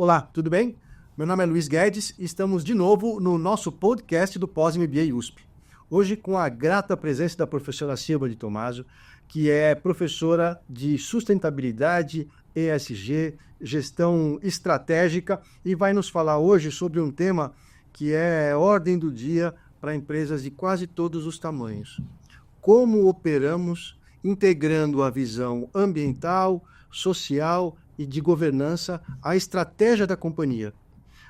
Olá, tudo bem? Meu nome é Luiz Guedes e estamos de novo no nosso podcast do Pós-MBA USP. Hoje com a grata presença da professora Silva de Tomaso, que é professora de sustentabilidade, ESG, gestão estratégica e vai nos falar hoje sobre um tema que é ordem do dia para empresas de quase todos os tamanhos. Como operamos integrando a visão ambiental, social e de governança à estratégia da companhia.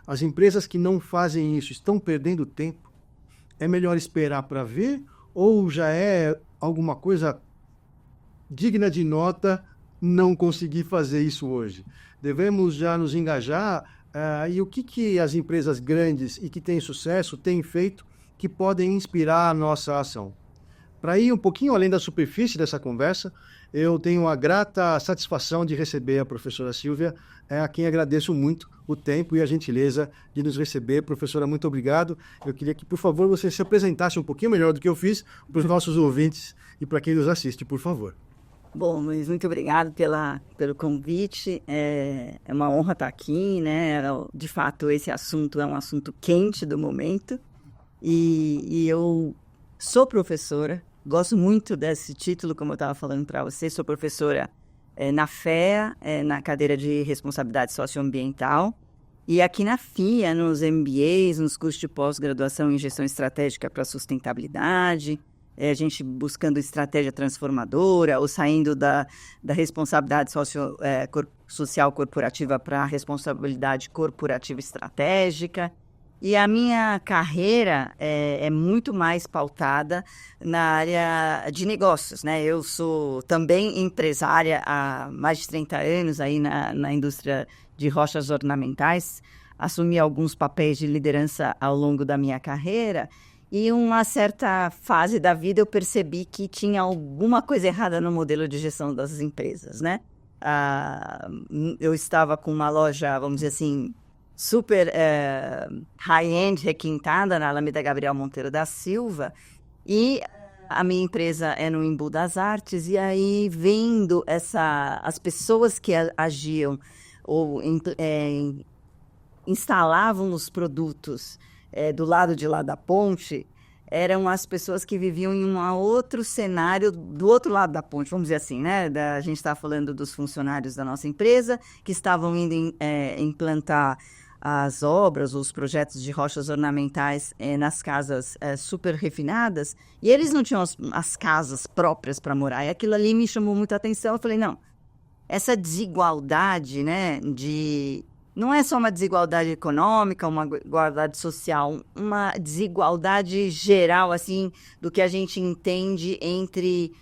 As empresas que não fazem isso estão perdendo tempo? É melhor esperar para ver ou já é alguma coisa digna de nota não conseguir fazer isso hoje? Devemos já nos engajar e o que as empresas grandes e que têm sucesso têm feito que podem inspirar a nossa ação? Para ir um pouquinho além da superfície dessa conversa, eu tenho a grata satisfação de receber a professora Silvia, a quem agradeço muito o tempo e a gentileza de nos receber. Professora, muito obrigado. Eu queria que, por favor, você se apresentasse um pouquinho melhor do que eu fiz para os nossos ouvintes e para quem nos assiste, por favor. Bom, Luiz, muito obrigado pelo convite. É uma honra estar aqui, né? De fato, esse assunto é um assunto quente do momento. E eu sou professora. Gosto muito desse título, como eu estava falando para você. Sou professora na FEA, na cadeira de responsabilidade socioambiental. E aqui na FIA, nos MBAs, nos cursos de pós-graduação em gestão estratégica para sustentabilidade, a gente buscando estratégia transformadora ou saindo da responsabilidade social corporativa para a responsabilidade corporativa estratégica. E a minha carreira é muito mais pautada na área de negócios, né? Eu sou também empresária há mais de 30 anos aí na indústria de rochas ornamentais. Assumi alguns papéis de liderança ao longo da minha carreira e em uma certa fase da vida eu percebi que tinha alguma coisa errada no modelo de gestão das empresas, né? Eu estava com uma loja, vamos dizer assim, super high-end, requintada na Alameda Gabriel Monteiro da Silva, e a minha empresa é no Embu das Artes, e aí vendo as pessoas que agiam ou instalavam os produtos do lado de lá da ponte, eram as pessoas que viviam em um outro cenário do outro lado da ponte, vamos dizer assim, né? A gente está falando dos funcionários da nossa empresa que estavam indo implantar as obras, os projetos de rochas ornamentais nas casas super refinadas, e eles não tinham as casas próprias para morar, e aquilo ali me chamou muita atenção. Eu falei, não, essa desigualdade, né, não é só uma desigualdade econômica, uma desigualdade social, uma desigualdade geral, assim, do que a gente entende entre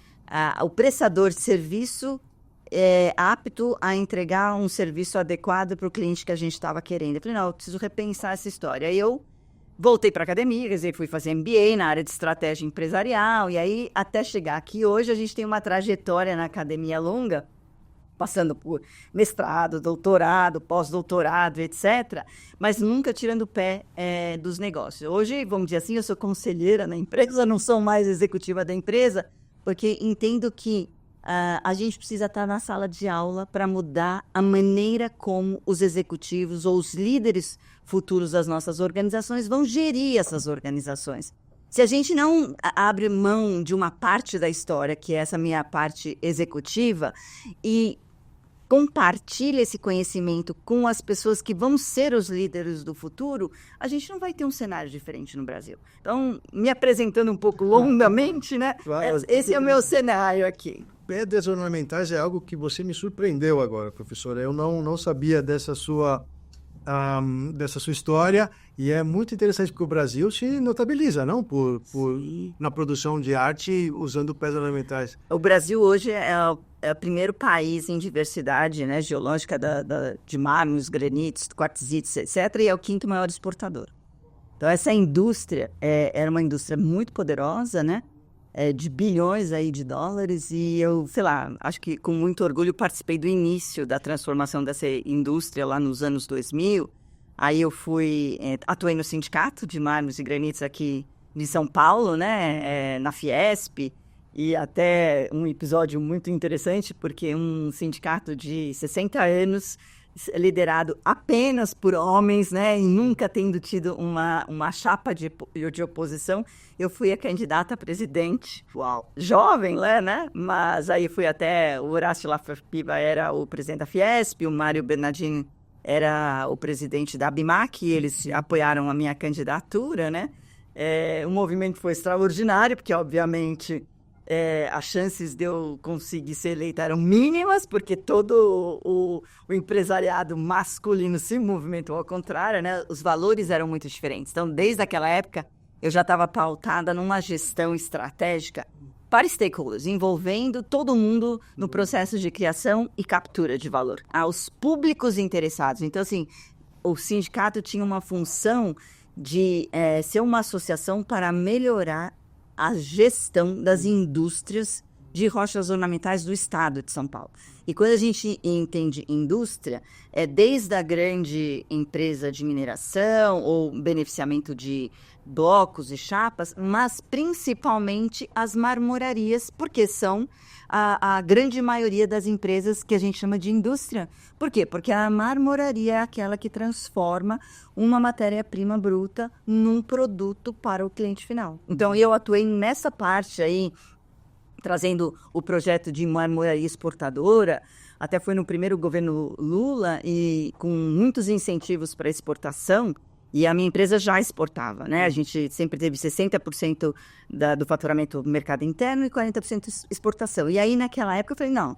o prestador de serviço apto a entregar um serviço adequado para o cliente que a gente estava querendo. Eu falei, não, eu preciso repensar essa história. Aí eu voltei para a academia, quer dizer, fui fazer MBA na área de estratégia empresarial, e aí até chegar aqui hoje a gente tem uma trajetória na academia longa, passando por mestrado, doutorado, pós-doutorado, etc., mas nunca tirando o pé dos negócios. Hoje, vamos dizer assim, eu sou conselheira na empresa, não sou mais executiva da empresa, porque entendo que a gente precisa estar na sala de aula para mudar a maneira como os executivos ou os líderes futuros das nossas organizações vão gerir essas organizações. Se a gente não abre mão de uma parte da história, que é essa minha parte executiva, e compartilha esse conhecimento com as pessoas que vão ser os líderes do futuro, a gente não vai ter um cenário diferente no Brasil. Então, me apresentando um pouco longamente, né? Esse é o meu cenário aqui. Pedras ornamentais é algo que você me surpreendeu agora, professora. Eu não sabia dessa sua história, e é muito interessante porque o Brasil se notabiliza, não? Na produção de arte usando pedras ornamentais. O Brasil hoje é o primeiro país em diversidade, né, geológica de mármores, granitos, quartzites, etc., e é o quinto maior exportador. Então, essa indústria era uma indústria muito poderosa, né? De bilhões aí de dólares, e eu, sei lá, acho que com muito orgulho participei do início da transformação dessa indústria lá nos anos 2000. Aí eu atuei no Sindicato de Mármores e Granitos aqui de São Paulo, né, na Fiesp, e até um episódio muito interessante, porque um sindicato de 60 anos liderado apenas por homens, né, e nunca tendo tido uma chapa de oposição, eu fui a candidata a presidente. Uau! Jovem, né? Mas aí fui até, o Horácio Laffer-Piva era o presidente da Fiesp, o Mário Bernardini era o presidente da ABIMAC, e eles apoiaram a minha candidatura, né? O movimento foi extraordinário, porque, obviamente, as chances de eu conseguir ser eleita eram mínimas, porque todo o empresariado masculino se movimentou ao contrário, né? Os valores eram muito diferentes. Então, desde aquela época, eu já estava pautada numa gestão estratégica para stakeholders, envolvendo todo mundo no processo de criação e captura de valor, aos públicos interessados. Então, assim, o sindicato tinha uma função de ser uma associação para melhorar a gestão das indústrias de rochas ornamentais do estado de São Paulo. E quando a gente entende indústria, é desde a grande empresa de mineração ou beneficiamento de blocos e chapas, mas principalmente as marmorarias, porque são a grande maioria das empresas que a gente chama de indústria. Por quê? Porque a marmoraria é aquela que transforma uma matéria-prima bruta num produto para o cliente final. Então, eu atuei nessa parte aí, trazendo o projeto de marmoraria exportadora, até foi no primeiro governo Lula, e com muitos incentivos para exportação, e a minha empresa já exportava, né? A gente sempre teve 60% do faturamento do mercado interno e 40% exportação. E aí, naquela época, eu falei, não,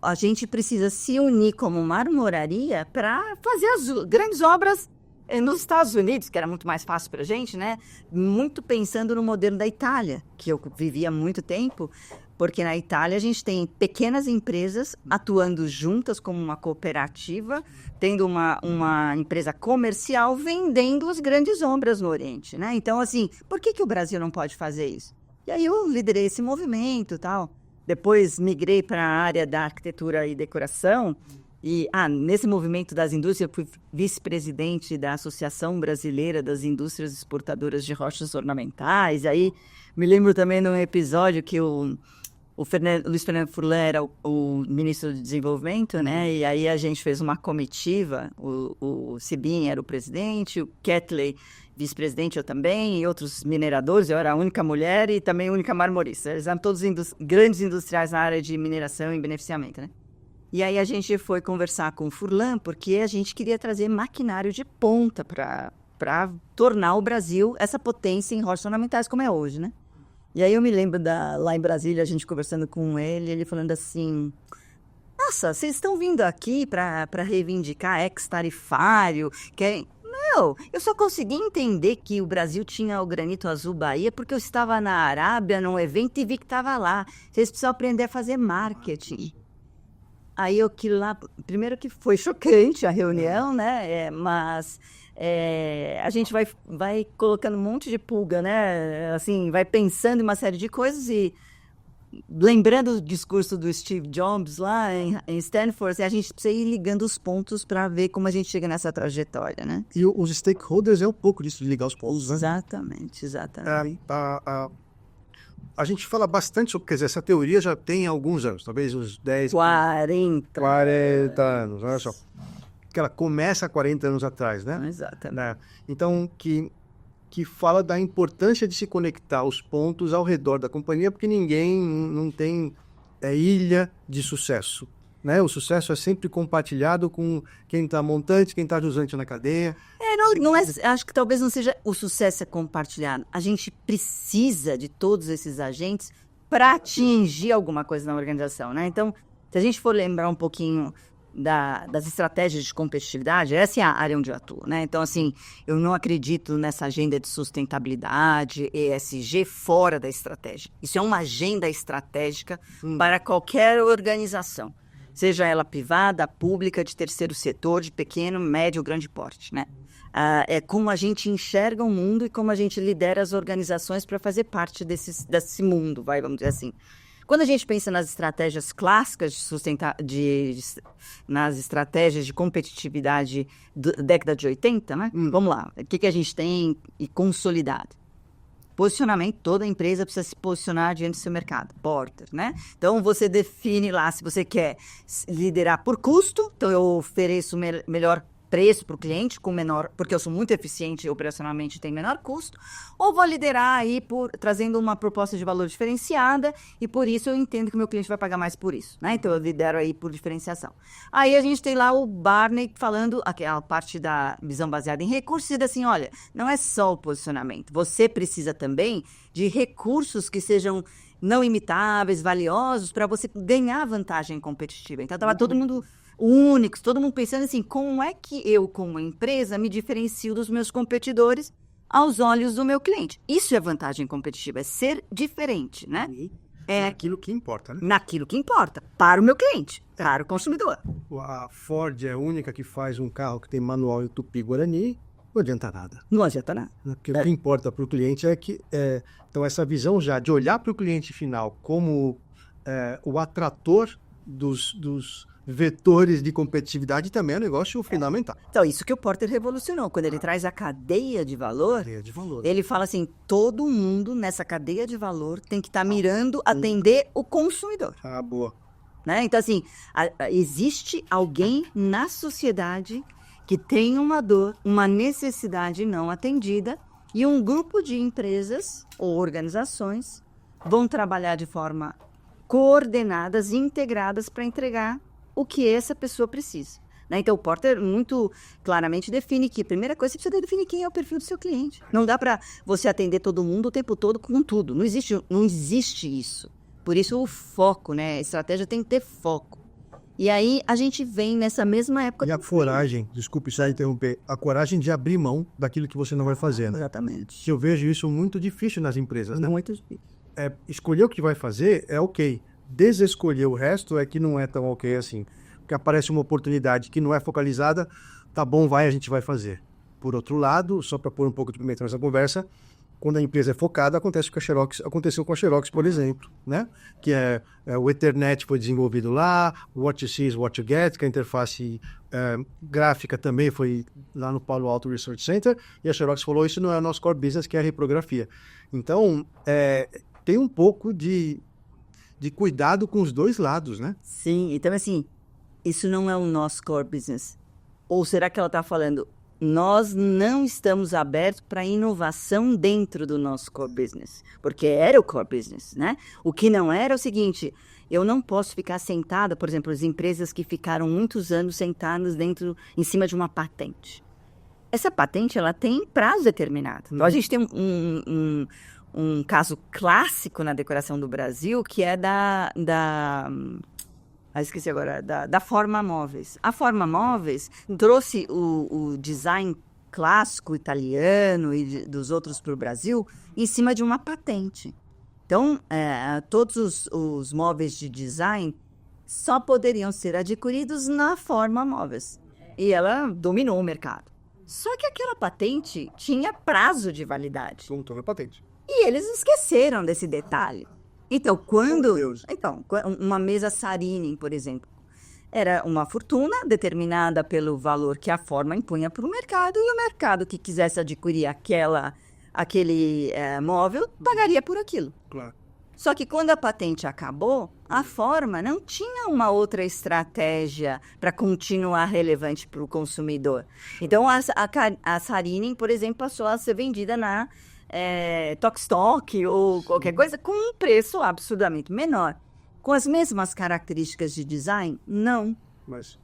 a gente precisa se unir como marmoraria para fazer as grandes obras nos Estados Unidos, que era muito mais fácil para a gente, né? Muito pensando no modelo da Itália, que eu vivia há muito tempo, porque na Itália a gente tem pequenas empresas atuando juntas como uma cooperativa, tendo uma empresa comercial vendendo as grandes obras no Oriente, né? Então, assim, por que o Brasil não pode fazer isso? E aí eu liderei esse movimento e tal. Depois migrei para a área da arquitetura e decoração. E nesse movimento das indústrias, eu fui vice-presidente da Associação Brasileira das Indústrias Exportadoras de Rochas Ornamentais. E aí me lembro também de um episódio que o Luiz Fernando Furlan era o ministro do Desenvolvimento, né? E aí a gente fez uma comitiva, o Sibin era o presidente, o Ketley vice-presidente, eu também, e outros mineradores, eu era a única mulher e também a única marmorista. Eles eram todos grandes industriais na área de mineração e beneficiamento, né? E aí a gente foi conversar com o Furlan, porque a gente queria trazer maquinário de ponta para tornar o Brasil essa potência em rochas ornamentais como é hoje, né? E aí eu me lembro lá em Brasília, a gente conversando com ele falando assim, nossa, vocês estão vindo aqui para reivindicar ex-tarifário, eu só consegui entender que o Brasil tinha o Granito Azul Bahia porque eu estava na Arábia, num evento, e vi que estava lá. Vocês precisam aprender a fazer marketing. Aí primeiro que foi chocante a reunião, né? Mas a gente vai colocando um monte de pulga, né? Assim, vai pensando em uma série de coisas e lembrando o discurso do Steve Jobs lá em Stanford, a gente precisa ir ligando os pontos para ver como a gente chega nessa trajetória, né? E os stakeholders é um pouco disso, de ligar os pontos, né? Exatamente. A gente fala bastante sobre, quer dizer, essa teoria já tem alguns anos, talvez uns 10... 40 anos, olha só. Que ela começa há 40 anos atrás, né? Exatamente. Então, que fala da importância de se conectar os pontos ao redor da companhia, porque ninguém não tem ilha de sucesso, né? O sucesso é sempre compartilhado com quem está montante, quem está jusante na cadeia. Acho que talvez não seja o sucesso é compartilhado. A gente precisa de todos esses agentes para atingir alguma coisa na organização, né? Então, se a gente for lembrar um pouquinho das estratégias de competitividade, essa é a área onde eu atuo, né? Então, assim, eu não acredito nessa agenda de sustentabilidade, ESG, fora da estratégia. Isso é uma agenda estratégica para qualquer organização, seja ela privada, pública, de terceiro setor, de pequeno, médio, grande porte, né? É como a gente enxerga o mundo e como a gente lidera as organizações para fazer parte desse mundo, vamos dizer assim. Quando a gente pensa nas estratégias clássicas nas estratégias de competitividade da década de 80, né? Vamos lá, o que a gente tem consolidado? Posicionamento, toda empresa precisa se posicionar diante do seu mercado. Porter, né? Então, você define lá se você quer liderar por custo. Então, eu ofereço melhor preço para o cliente, com menor, porque eu sou muito eficiente operacionalmente e tem menor custo, ou vou liderar aí trazendo uma proposta de valor diferenciada, e por isso eu entendo que o meu cliente vai pagar mais por isso, né? Então eu lidero aí por diferenciação. Aí a gente tem lá o Barney falando, aquela parte da visão baseada em recursos, e assim, olha, não é só o posicionamento, você precisa também de recursos que sejam não imitáveis, valiosos, para você ganhar vantagem competitiva. Então estava todo mundo únicos, todo mundo pensando assim, como é que eu, como empresa, me diferencio dos meus competidores aos olhos do meu cliente? Isso é vantagem competitiva, é ser diferente, né? É aquilo que importa, né? Naquilo que importa, para o meu cliente, para o consumidor. A Ford é a única que faz um carro que tem manual em Tupi-Guarani, não adianta nada. Não adianta nada. Porque o que importa para o cliente é que... então, essa visão já de olhar para o cliente final como o atrator dos vetores de competitividade também é um negócio fundamental. Então, isso que o Porter revolucionou. Quando ele traz a cadeia de valor, ele fala assim, todo mundo nessa cadeia de valor tem que estar mirando atender o consumidor. Ah, boa. Né? Então, assim, existe alguém na sociedade que tem uma dor, uma necessidade não atendida, e um grupo de empresas ou organizações vão trabalhar de forma coordenadas e integradas para entregar o que essa pessoa precisa. Né? Então, o Porter muito claramente define que a primeira coisa, você precisa definir quem é o perfil do seu cliente. Não dá para você atender todo mundo o tempo todo com tudo. Não existe isso. Por isso, o foco, né? A estratégia tem que ter foco. E aí, a gente vem nessa mesma época... E a coragem, desculpe só interromper, a coragem de abrir mão daquilo que você não vai fazer, né? Exatamente. Eu vejo isso muito difícil nas empresas, né? Muito difícil. Escolher o que vai fazer é ok. Desescolher o resto é que não é tão ok assim. Porque aparece uma oportunidade que não é focalizada, tá bom, a gente vai fazer. Por outro lado, só para pôr um pouco de pimenta nessa conversa, quando a empresa é focada, aconteceu com a Xerox, por exemplo, né? Que o Ethernet foi desenvolvido lá, o What You See is What You Get, que a interface gráfica também foi lá no Palo Alto Research Center, e a Xerox falou, isso não é o nosso core business, que é a reprografia. Então, tem um pouco de cuidado com os dois lados, né? Sim, então assim, isso não é o nosso core business. Ou será que ela está falando, nós não estamos abertos para inovação dentro do nosso core business? Porque era o core business, né? O que não era é o seguinte, eu não posso ficar sentada, por exemplo, as empresas que ficaram muitos anos sentadas em cima de uma patente. Essa patente, ela tem prazo determinado. Então, a gente tem um caso clássico na decoração do Brasil, que é esqueci agora, da Forma Móveis. A Forma Móveis trouxe o design clássico italiano e dos outros para o Brasil em cima de uma patente. Então, todos os móveis de design só poderiam ser adquiridos na Forma Móveis. E ela dominou o mercado. Só que aquela patente tinha prazo de validade. Como toda patente. E eles esqueceram desse detalhe. Então, uma mesa Saarinen, por exemplo, era uma fortuna determinada pelo valor que a Forma impunha para o mercado, e o mercado que quisesse adquirir aquele móvel pagaria por aquilo. Claro. Só que quando a patente acabou, a Forma não tinha uma outra estratégia para continuar relevante para o consumidor. Então, a Saarinen, por exemplo, passou a ser vendida na Tokstok ou qualquer coisa com um preço absurdamente menor. Com as mesmas características de design? Não. Mas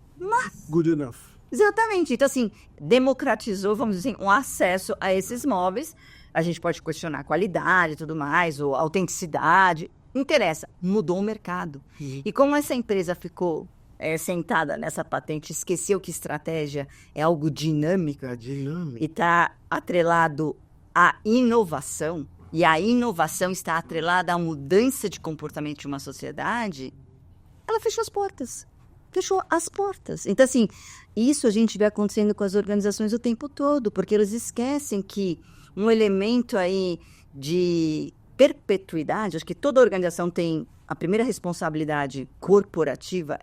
good enough. Exatamente. Então, assim, democratizou, vamos dizer, um acesso a esses móveis. A gente pode questionar a qualidade e tudo mais, ou autenticidade. Não interessa. Mudou o mercado. E como essa empresa ficou sentada nessa patente, esqueceu que estratégia é algo dinâmico. E está atrelado à inovação, e a inovação está atrelada à mudança de comportamento de uma sociedade, ela fechou as portas. Fechou as portas. Então, assim, isso a gente vê acontecendo com as organizações o tempo todo, porque eles esquecem que um elemento aí de perpetuidade, acho que toda organização tem a primeira responsabilidade corporativa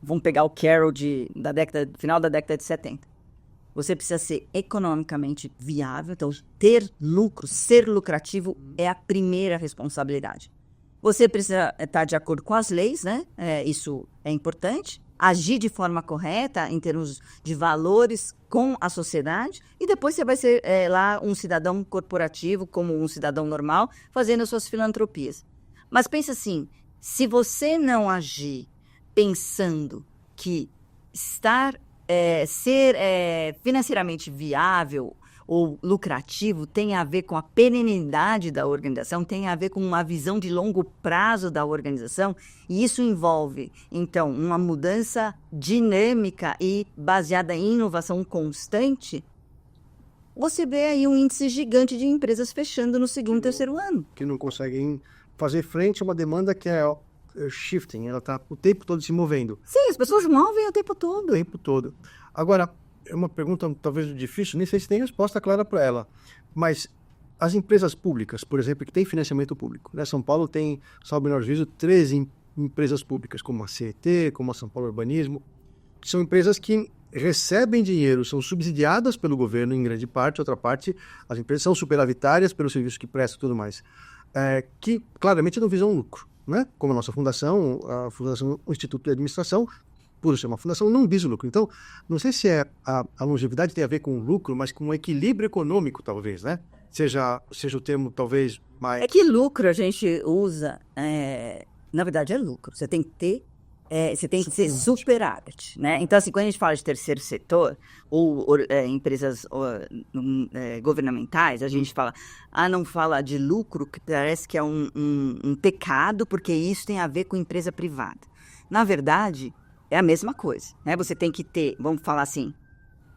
vamos pegar o Carroll final da década de 70. Você precisa ser economicamente viável, então ter lucro, ser lucrativo é a primeira responsabilidade. Você precisa estar de acordo com as leis, né? Isso é importante. Agir de forma correta em termos de valores com a sociedade e depois você vai ser lá um cidadão corporativo, como um cidadão normal, fazendo as suas filantropias. Mas pensa assim, se você não agir pensando que ser financeiramente viável ou lucrativo tem a ver com a perenidade da organização, tem a ver com uma visão de longo prazo da organização, e isso envolve, então, uma mudança dinâmica e baseada em inovação constante, você vê aí um índice gigante de empresas fechando no segundo e terceiro ano. Que não conseguem fazer frente a uma demanda que é shifting, ela está o tempo todo se movendo. Sim, as pessoas movem o tempo todo. O tempo todo. Agora, é uma pergunta talvez difícil, nem sei se tem resposta clara para ela, mas as empresas públicas, por exemplo, que têm financiamento público, né? São Paulo tem, salvo o menor juízo, 13 empresas públicas, como a CET, como a São Paulo Urbanismo, que são empresas que recebem dinheiro, são subsidiadas pelo governo em grande parte, outra parte, as empresas são superavitárias pelo serviço que prestam e tudo mais, que claramente não visam lucro, né? Como a nossa fundação, o Instituto de Administração, por ser uma fundação, não visa o lucro. Então, não sei se a longevidade tem a ver com o lucro, mas com o equilíbrio econômico, talvez, né? Seja o termo, talvez, mais... É que lucro a gente usa, na verdade é lucro. Você tem que ter, você tem que ser superávit, né? Então, assim, quando a gente fala de terceiro setor, ou empresas governamentais, a gente fala, não fala de lucro, que parece que é um pecado, porque isso tem a ver com empresa privada. Na verdade... é a mesma coisa, né? Você tem que ter, vamos falar assim,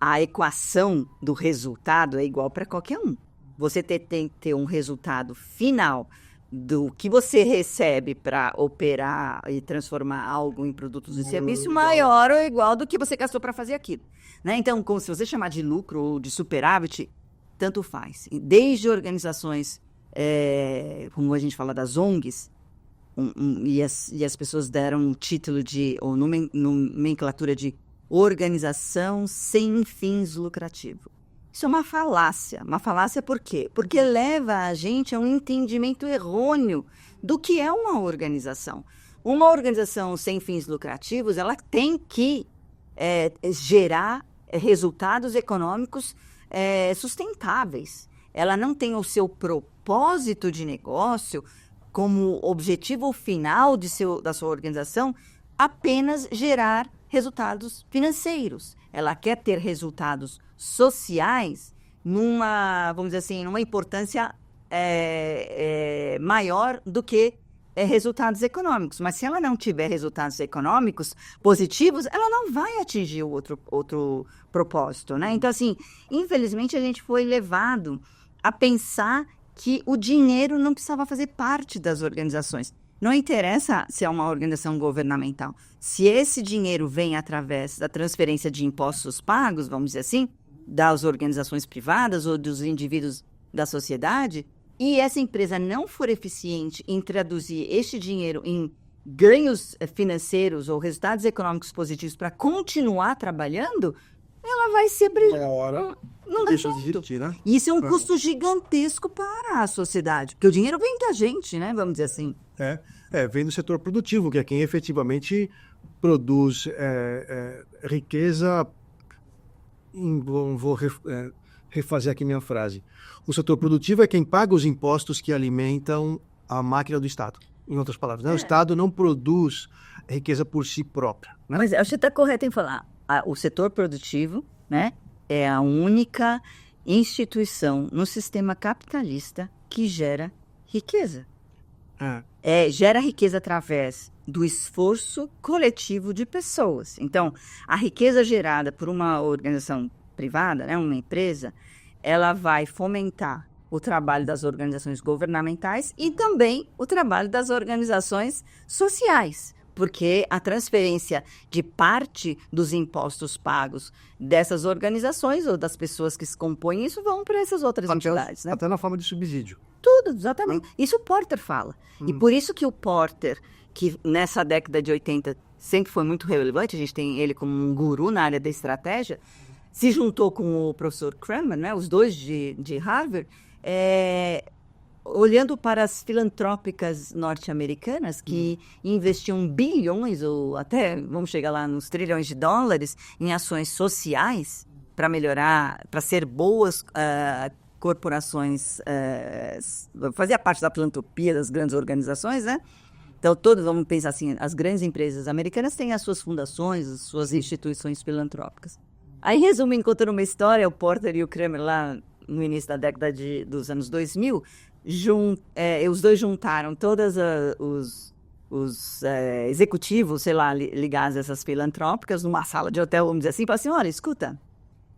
a equação do resultado é igual para qualquer um. Você tem que ter um resultado final do que você recebe para operar e transformar algo em produtos e serviço maior ou igual do que você gastou para fazer aquilo, né? Então, como se você chamar de lucro ou de superávit, tanto faz. Desde organizações, como a gente fala das ONGs, e as pessoas deram o título ou nomenclatura de organização sem fins lucrativos. Isso é uma falácia. Uma falácia por quê? Porque leva a gente a um entendimento errôneo do que é uma organização. Uma organização sem fins lucrativos, ela tem que gerar resultados econômicos sustentáveis. Ela não tem o seu propósito de negócio como objetivo final da sua organização apenas gerar resultados financeiros. Ela quer ter resultados sociais vamos dizer assim, numa importância maior do que resultados econômicos. Mas se ela não tiver resultados econômicos positivos, ela não vai atingir o outro propósito, né? Então, assim, infelizmente a gente foi levado a pensar que o dinheiro não precisava fazer parte das organizações. Não interessa se é uma organização governamental. Se esse dinheiro vem através da transferência de impostos pagos, vamos dizer assim, das organizações privadas ou dos indivíduos da sociedade, e essa empresa não for eficiente em traduzir este dinheiro em ganhos financeiros ou resultados econômicos positivos para continuar trabalhando, ela vai ser não deixa de existir, né? Isso é um custo gigantesco para a sociedade, porque o dinheiro vem da gente, né? Vamos dizer assim. Vem do setor produtivo, que é quem efetivamente produz riqueza. Vou refazer aqui minha frase. O setor produtivo é quem paga os impostos que alimentam a máquina do Estado. Em outras palavras, né? O Estado não produz riqueza por si própria, né? Mas acho que está correto em falar. O setor produtivo, né, é a única instituição no sistema capitalista que gera riqueza. Gera riqueza através do esforço coletivo de pessoas. Então, a riqueza gerada por uma organização privada, né, uma empresa, ela vai fomentar o trabalho das organizações governamentais e também o trabalho das organizações sociais, porque a transferência de parte dos impostos pagos dessas organizações ou das pessoas que se compõem isso vão para essas outras entidades, né? Até na forma de subsídio. Tudo, exatamente. Isso o Porter fala. E por isso que o Porter, que nessa década de 80 sempre foi muito relevante, a gente tem ele como um guru na área da estratégia, se juntou com o professor Kramer, né, os dois de Harvard, olhando para as filantrópicas norte-americanas que investiam bilhões, ou até, vamos chegar lá, nos trilhões de dólares em ações sociais para melhorar, para ser boas corporações, fazia parte da filantropia das grandes organizações, né? Então, todos, vamos pensar assim, as grandes empresas americanas têm as suas fundações, as suas instituições filantrópicas. Aí, resumindo, contando uma história, o Porter e o Kramer, lá no início da década dos anos 2000, os dois juntaram todos os executivos, sei lá, ligados a essas filantrópicas, numa sala de hotel, vamos dizer assim, e falaram assim, olha, escuta,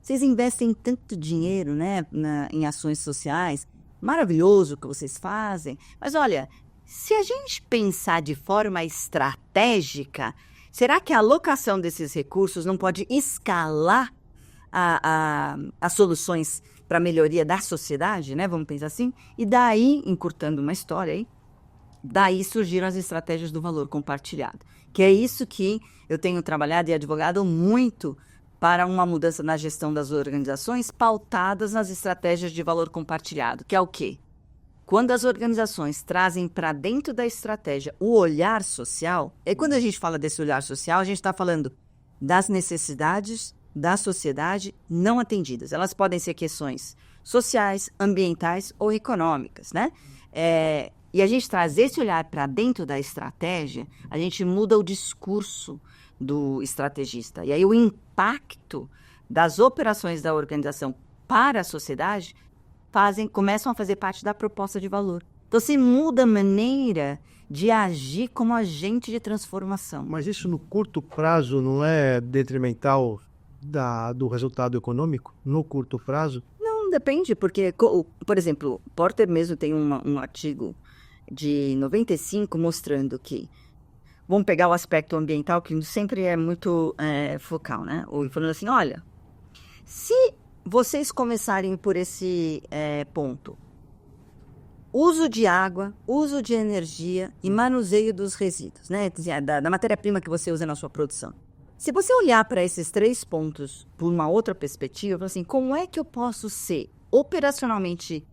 vocês investem tanto dinheiro, né, em ações sociais, maravilhoso o que vocês fazem, mas olha, se a gente pensar de forma estratégica, será que a alocação desses recursos não pode escalar as soluções para a melhoria da sociedade, né? Vamos pensar assim? E daí, encurtando uma história aí, daí surgiram as estratégias do valor compartilhado, que é isso que eu tenho trabalhado e advogado muito para uma mudança na gestão das organizações pautadas nas estratégias de valor compartilhado, que é o quê? Quando as organizações trazem para dentro da estratégia o olhar social, e quando a gente fala desse olhar social, a gente está falando das necessidades da sociedade não atendidas. Elas podem ser questões sociais, ambientais ou econômicas, né? E a gente traz esse olhar para dentro da estratégia, a gente muda o discurso do estrategista. E aí o impacto das operações da organização para a sociedade começam a fazer parte da proposta de valor. Então, você muda a maneira de agir como agente de transformação. Mas isso no curto prazo não é detrimental do resultado econômico? No curto prazo? Não, depende, porque, por exemplo, Porter mesmo tem um artigo de 95 mostrando que, vamos pegar o aspecto ambiental, que sempre é muito focal, né? Ou falando assim, olha, se vocês começarem por esse ponto, uso de água, uso de energia e manuseio dos resíduos, né? Da matéria-prima que você usa na sua produção. Se você olhar para esses 3 pontos por uma outra perspectiva, assim, como é que eu posso ser operacionalmente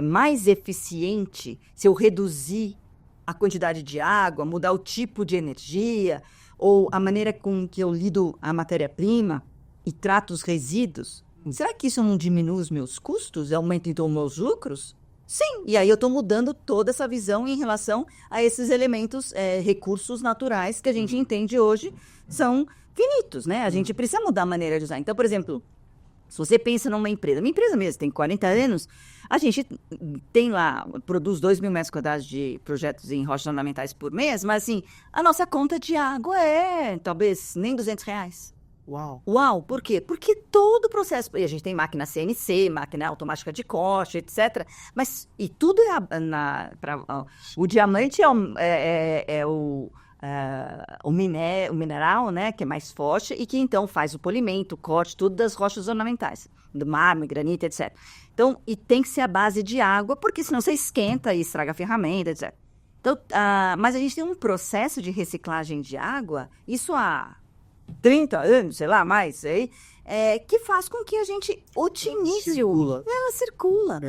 mais eficiente se eu reduzir a quantidade de água, mudar o tipo de energia ou a maneira com que eu lido a matéria-prima e trato os resíduos? Será que isso não diminui os meus custos? Aumenta, então, os meus lucros? Sim, e aí eu estou mudando toda essa visão em relação a esses elementos, recursos naturais que a gente entende hoje são finitos, né? A gente precisa mudar a maneira de usar. Então, por exemplo, se você pensa numa empresa, minha empresa mesmo tem 40 anos, a gente tem lá, produz 2.000 metros quadrados de projetos em rochas ornamentais por mês, mas assim, a nossa conta de água talvez nem R$200. Uau, por quê? Porque todo o processo, e a gente tem máquina CNC, máquina automática de corte, etc. Mas, e tudo o diamante é o mineral, né, que é mais forte e que então faz o polimento, o corte, tudo das rochas ornamentais, do mármore, granito, etc. Então, e tem que ser a base de água, porque senão você esquenta e estraga a ferramenta, etc. Então, mas a gente tem um processo de reciclagem de água, isso há 30 anos, sei lá, mais, que faz com que a gente otimize ela circula.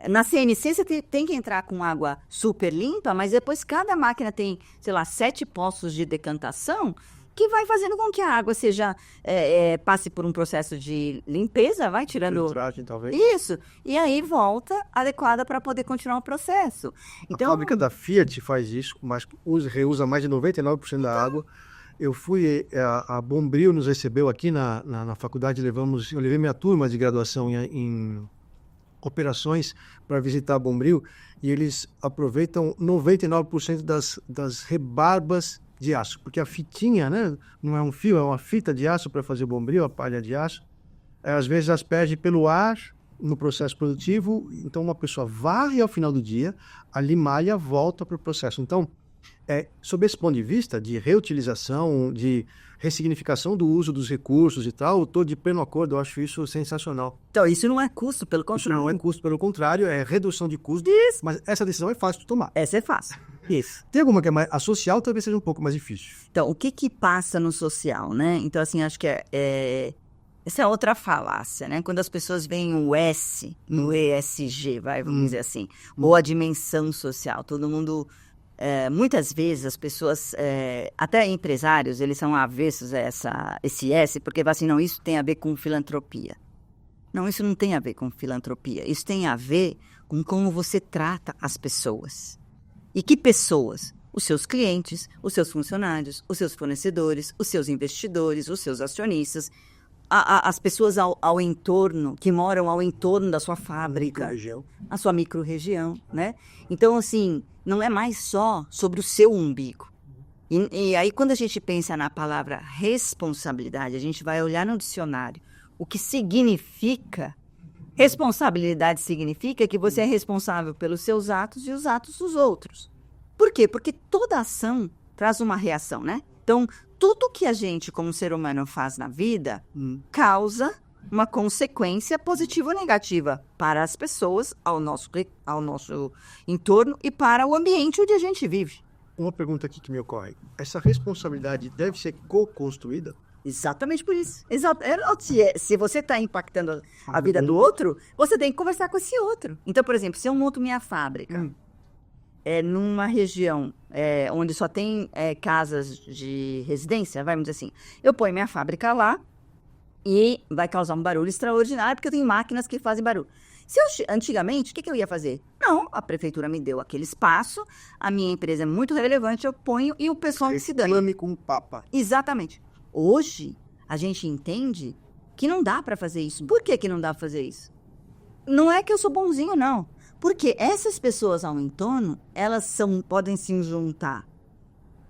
Na CNC, você tem que entrar com água super limpa, mas depois cada máquina tem, sei lá, 7 poços de decantação que vai fazendo com que a água passe por um processo de limpeza, vai tirando... Filtragem, talvez. Isso. E aí volta adequada para poder continuar o processo. Então, a fábrica da Fiat faz isso, mas reusa mais de 99% da água. Eu fui, a Bombril nos recebeu aqui na faculdade, eu levei minha turma de graduação em operações para visitar a Bombril e eles aproveitam 99% das rebarbas de aço, porque a fitinha, né, não é um fio, é uma fita de aço para fazer Bombril, a palha de aço, às vezes as perde pelo ar no processo produtivo, então uma pessoa varre ao final do dia, a limalha volta para o processo. Então, sob esse ponto de vista de reutilização, de ressignificação do uso dos recursos e tal, eu estou de pleno acordo, eu acho isso sensacional. Então, isso não é custo, pelo contrário. Isso não é custo, pelo contrário, é redução de custo, mas essa decisão é fácil de tomar. Essa é fácil, isso. Tem alguma que é mais... A social talvez seja um pouco mais difícil. Então, o que passa no social, né? Então, assim, acho que Essa é outra falácia, né? Quando as pessoas veem o S no ESG, vamos dizer assim, ou a dimensão social, todo mundo... muitas vezes as pessoas, até empresários, eles são avessos a esse S, porque assim, não, isso tem a ver com filantropia. Não, isso não tem a ver com filantropia. Isso tem a ver com como você trata as pessoas. E que pessoas? Os seus clientes, os seus funcionários, os seus fornecedores, os seus investidores, os seus acionistas, as pessoas ao entorno, que moram ao entorno da sua fábrica, a sua micro-região, né? Então, assim, não é mais só sobre o seu umbigo. E aí, quando a gente pensa na palavra responsabilidade, a gente vai olhar no dicionário o que significa. Responsabilidade significa que você é responsável pelos seus atos e os atos dos outros. Por quê? Porque toda ação traz uma reação, né? Então, tudo que a gente, como ser humano, faz na vida causa uma consequência positiva ou negativa para as pessoas, ao nosso entorno e para o ambiente onde a gente vive. Uma pergunta aqui que me ocorre. Essa responsabilidade deve ser co-construída? Exatamente por isso. Se você está impactando a vida do outro, você tem que conversar com esse outro. Então, por exemplo, se eu monto minha fábrica numa região onde só tem casas de residência, vamos dizer assim, eu ponho minha fábrica lá e vai causar um barulho extraordinário, porque eu tenho máquinas que fazem barulho. Antigamente, o que eu ia fazer? Não, a prefeitura me deu aquele espaço, a minha empresa é muito relevante, eu ponho e o pessoal se dane. Reclame com o Papa. Exatamente. Hoje, a gente entende que não dá para fazer isso. Por que não dá para fazer isso? Não é que eu sou bonzinho, não. Porque essas pessoas ao entorno, elas podem se juntar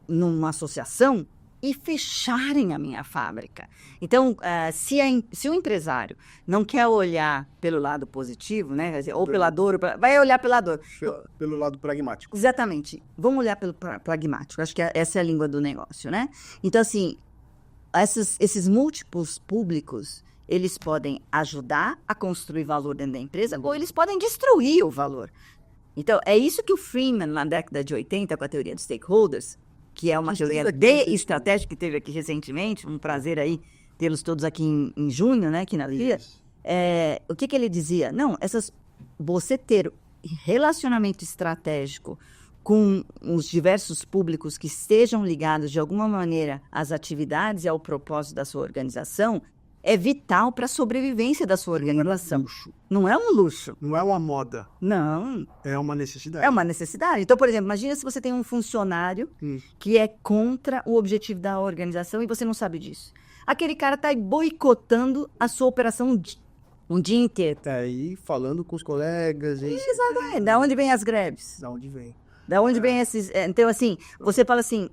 numa associação e fecharem a minha fábrica. Então, se o empresário não quer olhar pelo lado positivo, né, ou pela dor, vai olhar pela dor. Pelo lado pragmático. Exatamente. Vamos olhar pelo pragmático. Acho que essa é a língua do negócio, né? Então, assim, esses múltiplos públicos, eles podem ajudar a construir valor dentro da empresa ou eles podem destruir o valor. Então, é isso que o Freeman, na década de 80, com a teoria dos stakeholders, que é uma teoria de estratégia que teve aqui recentemente, um prazer aí tê-los todos aqui em junho, né, aqui na Lia. O que ele dizia? Não, você ter relacionamento estratégico com os diversos públicos que estejam ligados de alguma maneira às atividades e ao propósito da sua organização é vital para a sobrevivência da sua organização. Não é um luxo. Não é uma moda. Não. É uma necessidade. É uma necessidade. Então, por exemplo, imagina se você tem um funcionário que é contra o objetivo da organização e você não sabe disso. Aquele cara está boicotando a sua operação um dia inteiro. Tá aí falando com os colegas. Exatamente. Da onde vem as greves? Da onde vem? Da onde vem esses... Então, assim, você fala assim,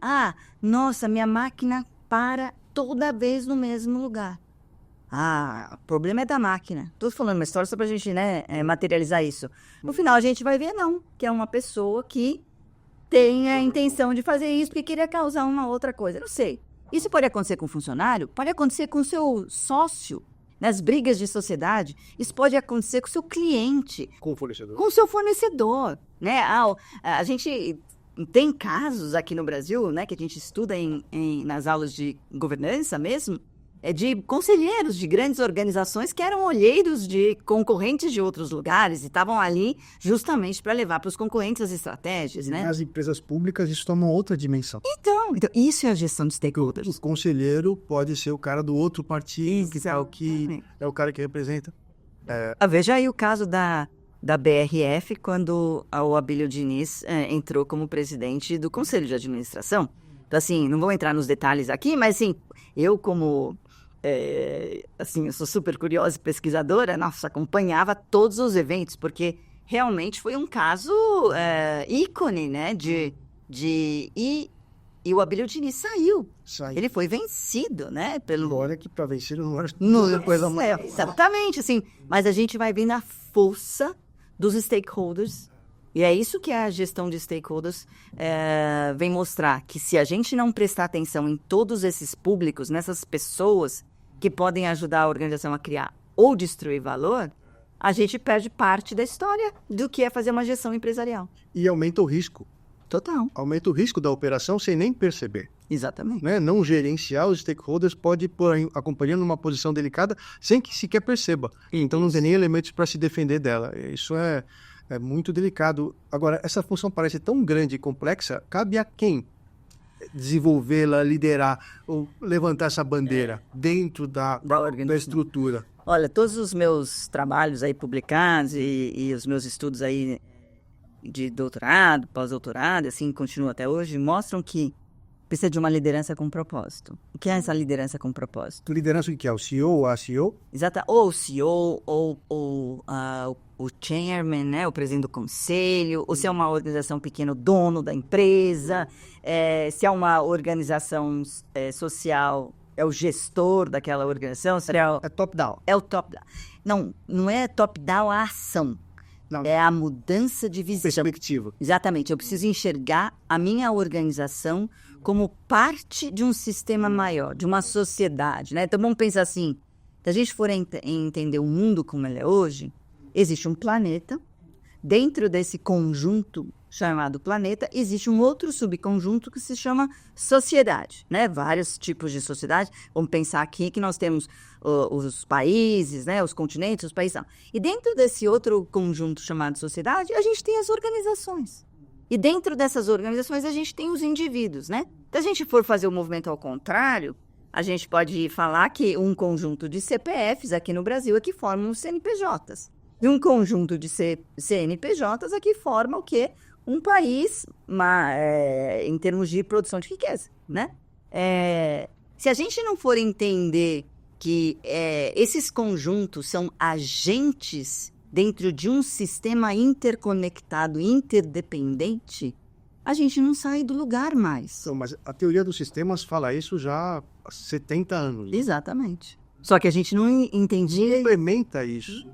nossa, minha máquina para toda vez no mesmo lugar. O problema é da máquina. Estou falando uma história só para a gente, né, materializar isso. No final, a gente vai ver, não, que é uma pessoa que tem a intenção de fazer isso porque queria causar uma outra coisa. Não sei. Isso pode acontecer com um funcionário, pode acontecer com o seu sócio, nas brigas de sociedade. Isso pode acontecer com o seu cliente. Com o fornecedor. Com o seu fornecedor, né? A gente tem casos aqui no Brasil, né, que a gente estuda nas aulas de governança mesmo, de conselheiros de grandes organizações que eram olheiros de concorrentes de outros lugares e estavam ali justamente para levar para os concorrentes as estratégias, né? Nas empresas públicas isso toma outra dimensão. Então, isso é a gestão de stakeholders. O conselheiro pode ser o cara do outro partido, que é o cara que representa. Veja aí o caso da BRF, quando o Abílio Diniz entrou como presidente do Conselho de Administração. Então, assim, não vou entrar nos detalhes aqui, mas, assim, eu como... eu sou super curiosa e pesquisadora, acompanhava todos os eventos, porque realmente foi um caso ícone, né, e o Abílio Diniz saiu. Ele foi vencido, né, Olha que para vencer não é coisa mais... Exatamente, assim, mas a gente vai vendo a força dos stakeholders, e é isso que a gestão de stakeholders vem mostrar, que se a gente não prestar atenção em todos esses públicos, nessas pessoas que podem ajudar a organização a criar ou destruir valor, a gente perde parte da história do que é fazer uma gestão empresarial. E aumenta o risco. Total. Aumenta o risco da operação sem nem perceber. Exatamente. Né? Não gerenciar os stakeholders pode pôr a companhia numa posição delicada sem que sequer perceba. Então não tem nem elementos para se defender dela. Isso é muito delicado. Agora, essa função parece tão grande e complexa, cabe a quem desenvolvê-la, liderar ou levantar essa bandeira dentro da estrutura? Olha, todos os meus trabalhos aí publicados e os meus estudos aí de doutorado, pós-doutorado, assim, continuam até hoje, mostram que precisa de uma liderança com propósito. O que é essa liderança com propósito? Liderança o que é? O CEO, a CEO? Exato. Ou o CEO, ou o chairman, né? O presidente do conselho, ou se é uma organização pequena, o dono da empresa, se é uma organização social, é o gestor daquela organização. É top-down. É o top-down. Não é top-down a ação. Não. É a mudança de visão. Perspectiva. Exatamente. Eu preciso enxergar a minha organização como parte de um sistema maior, de uma sociedade, né? Então, vamos pensar assim, se a gente for entender o mundo como ele é hoje, existe um planeta, dentro desse conjunto chamado planeta, existe um outro subconjunto que se chama sociedade, né? Vários tipos de sociedade. Vamos pensar aqui que nós temos os países, né? Os continentes, os países. E dentro desse outro conjunto chamado sociedade, a gente tem as organizações. E dentro dessas organizações, a gente tem os indivíduos, né? Se a gente for fazer o movimento ao contrário, a gente pode falar que um conjunto de CPFs aqui no Brasil é que formam os CNPJs. E um conjunto de CNPJs é que forma o quê? Um país em termos de produção de riqueza, né? Se a gente não for entender que esses conjuntos são agentes dentro de um sistema interconectado, interdependente, a gente não sai do lugar mais. Então, mas a teoria dos sistemas fala isso já há 70 anos. Né? Exatamente. Só que a gente não entendia... Implementa isso.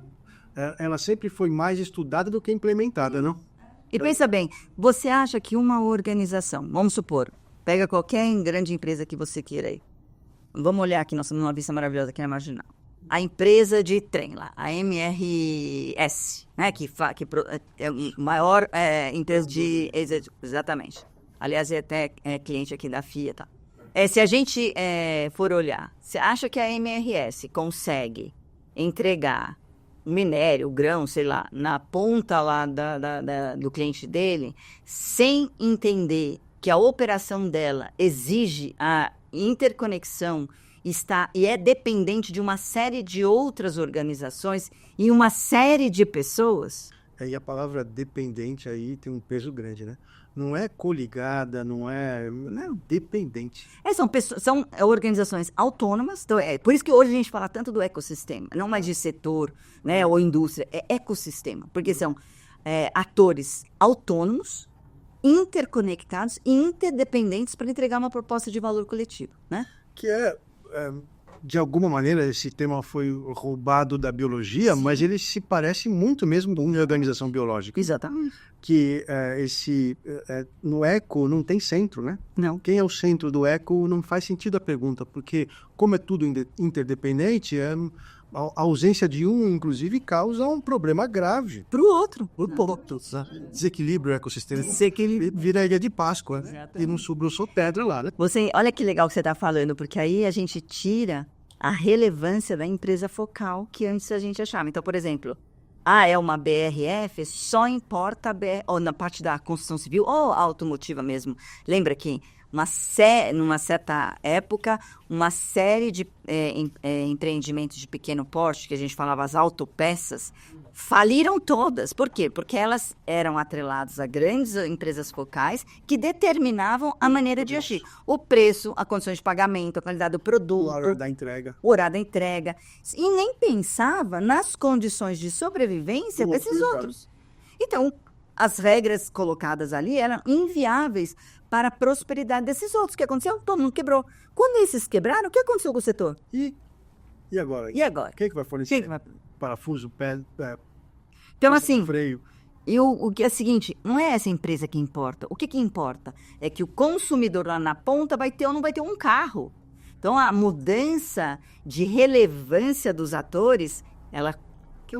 Ela sempre foi mais estudada do que implementada, não? E pensa bem, você acha que uma organização, vamos supor, pega qualquer grande empresa que você queira aí. Vamos olhar aqui, nós temos uma vista maravilhosa aqui na Marginal. A empresa de trem lá, a MRS, né, que é a maior empresa de... Exatamente. Aliás, é até cliente aqui da FIA, tá? Se a gente for olhar, você acha que a MRS consegue entregar minério, grão, sei lá, na ponta lá do cliente dele, sem entender que a operação dela exige a interconexão e é dependente de uma série de outras organizações e uma série de pessoas? E a palavra dependente aí tem um peso grande, né? Não é coligada, não é dependente. São organizações autônomas, então por isso que hoje a gente fala tanto do ecossistema, não mais de setor, né, ou indústria, é ecossistema, porque são atores autônomos, interconectados e interdependentes para entregar uma proposta de valor coletivo, né? Que de alguma maneira, esse tema foi roubado da biologia, sim, mas ele se parece muito mesmo com uma organização biológica. Exatamente. Que no eco não tem centro, né? Não. Quem é o centro do eco não faz sentido a pergunta, porque como é tudo interdependente, a ausência de um, inclusive, causa um problema grave. Para o outro. Desequilíbrio ecossistema. Vira Ilha de Páscoa. Exatamente. E não sobrou só pedra lá, né? Olha que legal que você está falando, porque aí a gente tira a relevância da empresa focal que antes a gente achava. Então, por exemplo, é uma BRF, só importa ou na parte da construção civil ou automotiva mesmo. Lembra que numa certa época, uma série de empreendimentos de pequeno porte, que a gente falava as autopeças, faliram todas. Por quê? Porque elas eram atreladas a grandes empresas focais que determinavam a maneira de agir. O preço, a condições de pagamento, a qualidade do produto. O horário da entrega. O horário da entrega. E nem pensava nas condições de sobrevivência desses outros. Então, as regras colocadas ali eram inviáveis para a prosperidade desses outros. O que aconteceu? Todo mundo quebrou. Quando esses quebraram, o que aconteceu com o setor? E agora? Quem que vai fornecer? Parafuso, pé, então, assim, freio. E o que é o seguinte, não é essa empresa que importa. O que importa é que o consumidor lá na ponta vai ter ou não vai ter um carro. Então, a mudança de relevância dos atores, ela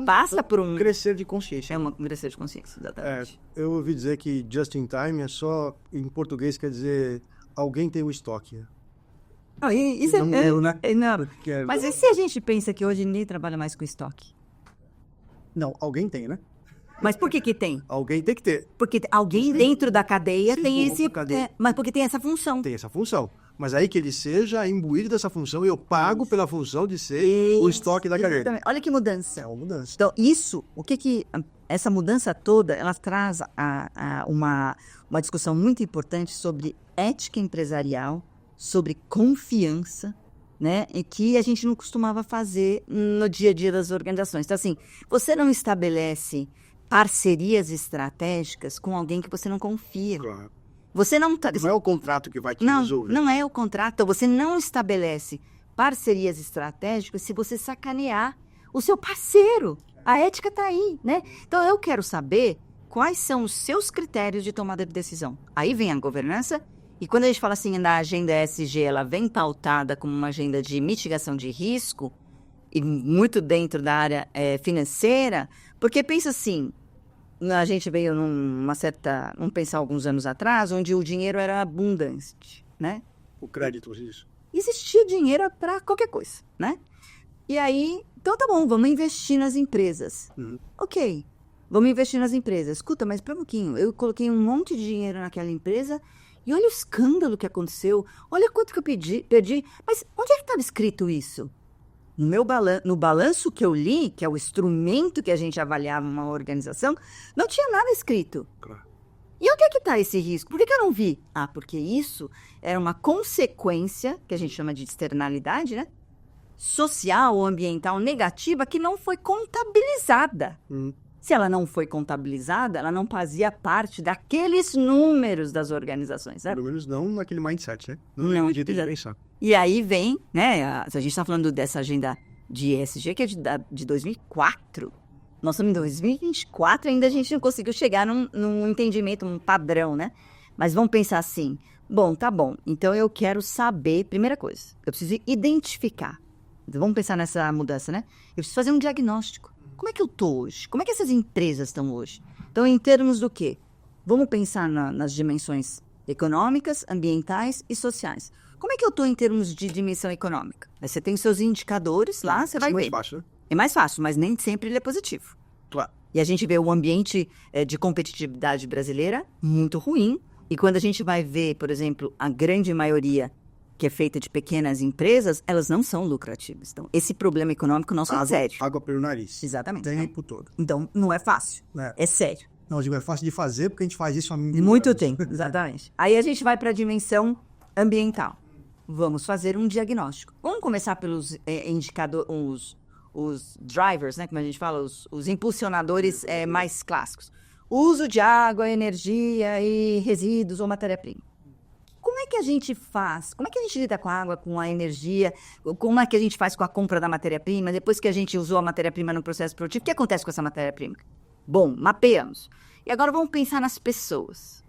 passa por um crescer de consciência. é uma crescer de consciência, exatamente. Eu ouvi dizer que just in time é só, em português, quer dizer, alguém tem o estoque. Isso Não eu, né? Não. Mas e se a gente pensa que hoje ninguém trabalha mais com estoque? Não, alguém tem, né? Mas por que tem? Alguém tem que ter. Porque alguém dentro da cadeia Sim, tem dentro da cadeia. mas porque tem essa função. Tem essa função. Mas aí que ele seja imbuído dessa função e eu pago pela função de ser o estoque da carreira. Exatamente. Olha que mudança. É uma mudança. Então, essa mudança toda, ela traz uma discussão muito importante sobre ética empresarial, sobre confiança, né? E que a gente não costumava fazer no dia a dia das organizações. Então, assim, você não estabelece parcerias estratégicas com alguém que você não confia. Claro. Você não Não é o contrato que vai te resolver. Não é o contrato. Você não estabelece parcerias estratégicas se você sacanear o seu parceiro. A ética está aí, né? Então, eu quero saber quais são os seus critérios de tomada de decisão. Aí vem a governança. E quando a gente fala assim da agenda ESG, ela vem pautada como uma agenda de mitigação de risco, e muito dentro da área financeira, porque pensa assim, a gente veio vamos pensar alguns anos atrás, onde o dinheiro era abundante, né? O crédito, isso. Existia dinheiro para qualquer coisa, né? E aí, então tá bom, vamos investir nas empresas. Ok, vamos investir nas empresas. Escuta, mas para um pouquinho, eu coloquei um monte de dinheiro naquela empresa e olha o escândalo que aconteceu, olha quanto que eu perdi. Mas onde é que estava escrito isso? No balanço que eu li, que é o instrumento que a gente avaliava uma organização, não tinha nada escrito. Claro. E onde é que está esse risco? Por que eu não vi? Porque isso era uma consequência, que a gente chama de externalidade, né? Social ou ambiental negativa, que não foi contabilizada. Se ela não foi contabilizada, ela não fazia parte daqueles números das organizações, certo? Pelo menos não naquele mindset, né? Não, jeito de pensar. E aí vem, né? Se a gente está falando dessa agenda de ESG, que é de 2004, nós estamos em 2024, ainda a gente não conseguiu chegar num entendimento, um padrão, né? Mas vamos pensar assim, bom, tá bom, então eu quero saber, primeira coisa, eu preciso identificar. Então, vamos pensar nessa mudança, né? Eu preciso fazer um diagnóstico. Como é que eu estou hoje? Como é que essas empresas estão hoje? Então, em termos do quê? Vamos pensar nas dimensões econômicas, ambientais e sociais. Como é que eu estou em termos de dimensão econômica? Aí você tem os seus indicadores lá, você vai ver. É mais fácil, né? É mais fácil, mas nem sempre ele é positivo. Claro. E a gente vê o ambiente de competitividade brasileira muito ruim. E quando a gente vai ver, por exemplo, a grande maioria que é feita de pequenas empresas, elas não são lucrativas. Então, esse problema econômico nosso é sério. Água pelo nariz. Exatamente. O tempo todo. Então, não é fácil. É sério. Não, eu digo, é fácil de fazer porque a gente faz isso há muito tempo. Exatamente. Aí a gente vai para a dimensão ambiental. Vamos fazer um diagnóstico. Vamos começar pelos indicadores, os drivers, né, como a gente fala, os impulsionadores mais clássicos. Uso de água, energia e resíduos ou matéria-prima. Como é que a gente faz? Como é que a gente lida com a água, com a energia? Como é que a gente faz com a compra da matéria-prima? Depois que a gente usou a matéria-prima no processo produtivo, o que acontece com essa matéria-prima? Bom, mapeamos. E agora vamos pensar nas pessoas.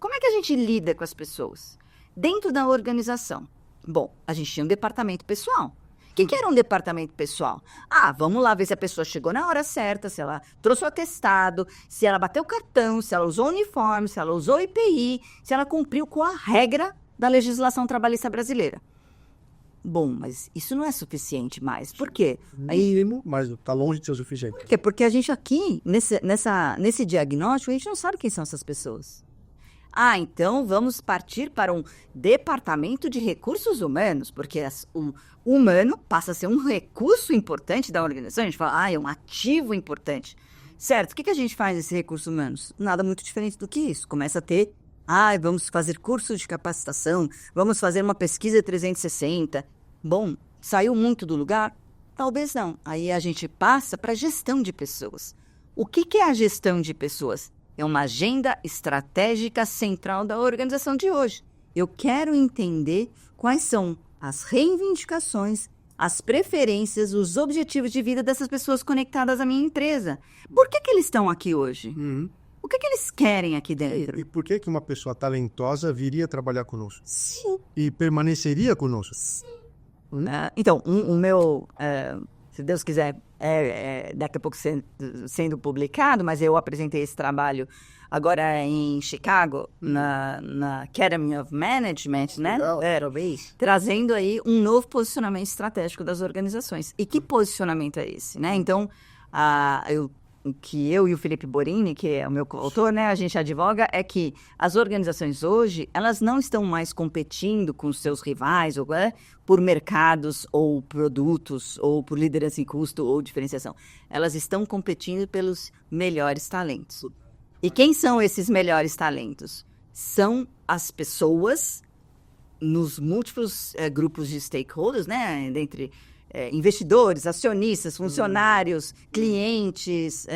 Como é que a gente lida com as pessoas? Dentro da organização. Bom, a gente tinha um departamento pessoal. O que era um departamento pessoal? Vamos lá ver se a pessoa chegou na hora certa, se ela trouxe o atestado, se ela bateu o cartão, se ela usou o uniforme, se ela usou o IPI, se ela cumpriu com a regra da legislação trabalhista brasileira. Bom, mas isso não é suficiente mais. Por quê? Mínimo, mas está longe de ser o suficiente. Por quê? Porque a gente aqui, nesse diagnóstico, a gente não sabe quem são essas pessoas. Então vamos partir para um departamento de recursos humanos, porque o humano passa a ser um recurso importante da organização. A gente fala, é um ativo importante. Certo, o que a gente faz nesses recursos humanos? Nada muito diferente do que isso. Começa a ter, vamos fazer cursos de capacitação, vamos fazer uma pesquisa 360. Bom, saiu muito do lugar? Talvez não. Aí a gente passa para a gestão de pessoas. O que é a gestão de pessoas? É uma agenda estratégica central da organização de hoje. Eu quero entender quais são as reivindicações, as preferências, os objetivos de vida dessas pessoas conectadas à minha empresa. Por que eles estão aqui hoje? O que eles querem aqui dentro? E por que uma pessoa talentosa viria trabalhar conosco? Sim. E permaneceria conosco? Então, o meu... se Deus quiser, daqui a pouco sendo publicado, mas eu apresentei esse trabalho agora em Chicago, na Academy of Management, né? Trazendo aí um novo posicionamento estratégico das organizações. E que posicionamento é esse, né? Então, que eu e o Felipe Borini, que é o meu coautor, né, a gente advoga, é que as organizações hoje, elas não estão mais competindo com os seus rivais, por mercados, ou produtos, ou por liderança em custo, ou diferenciação. Elas estão competindo pelos melhores talentos. E quem são esses melhores talentos? São as pessoas nos múltiplos grupos de stakeholders, né, dentre investidores, acionistas, funcionários, clientes,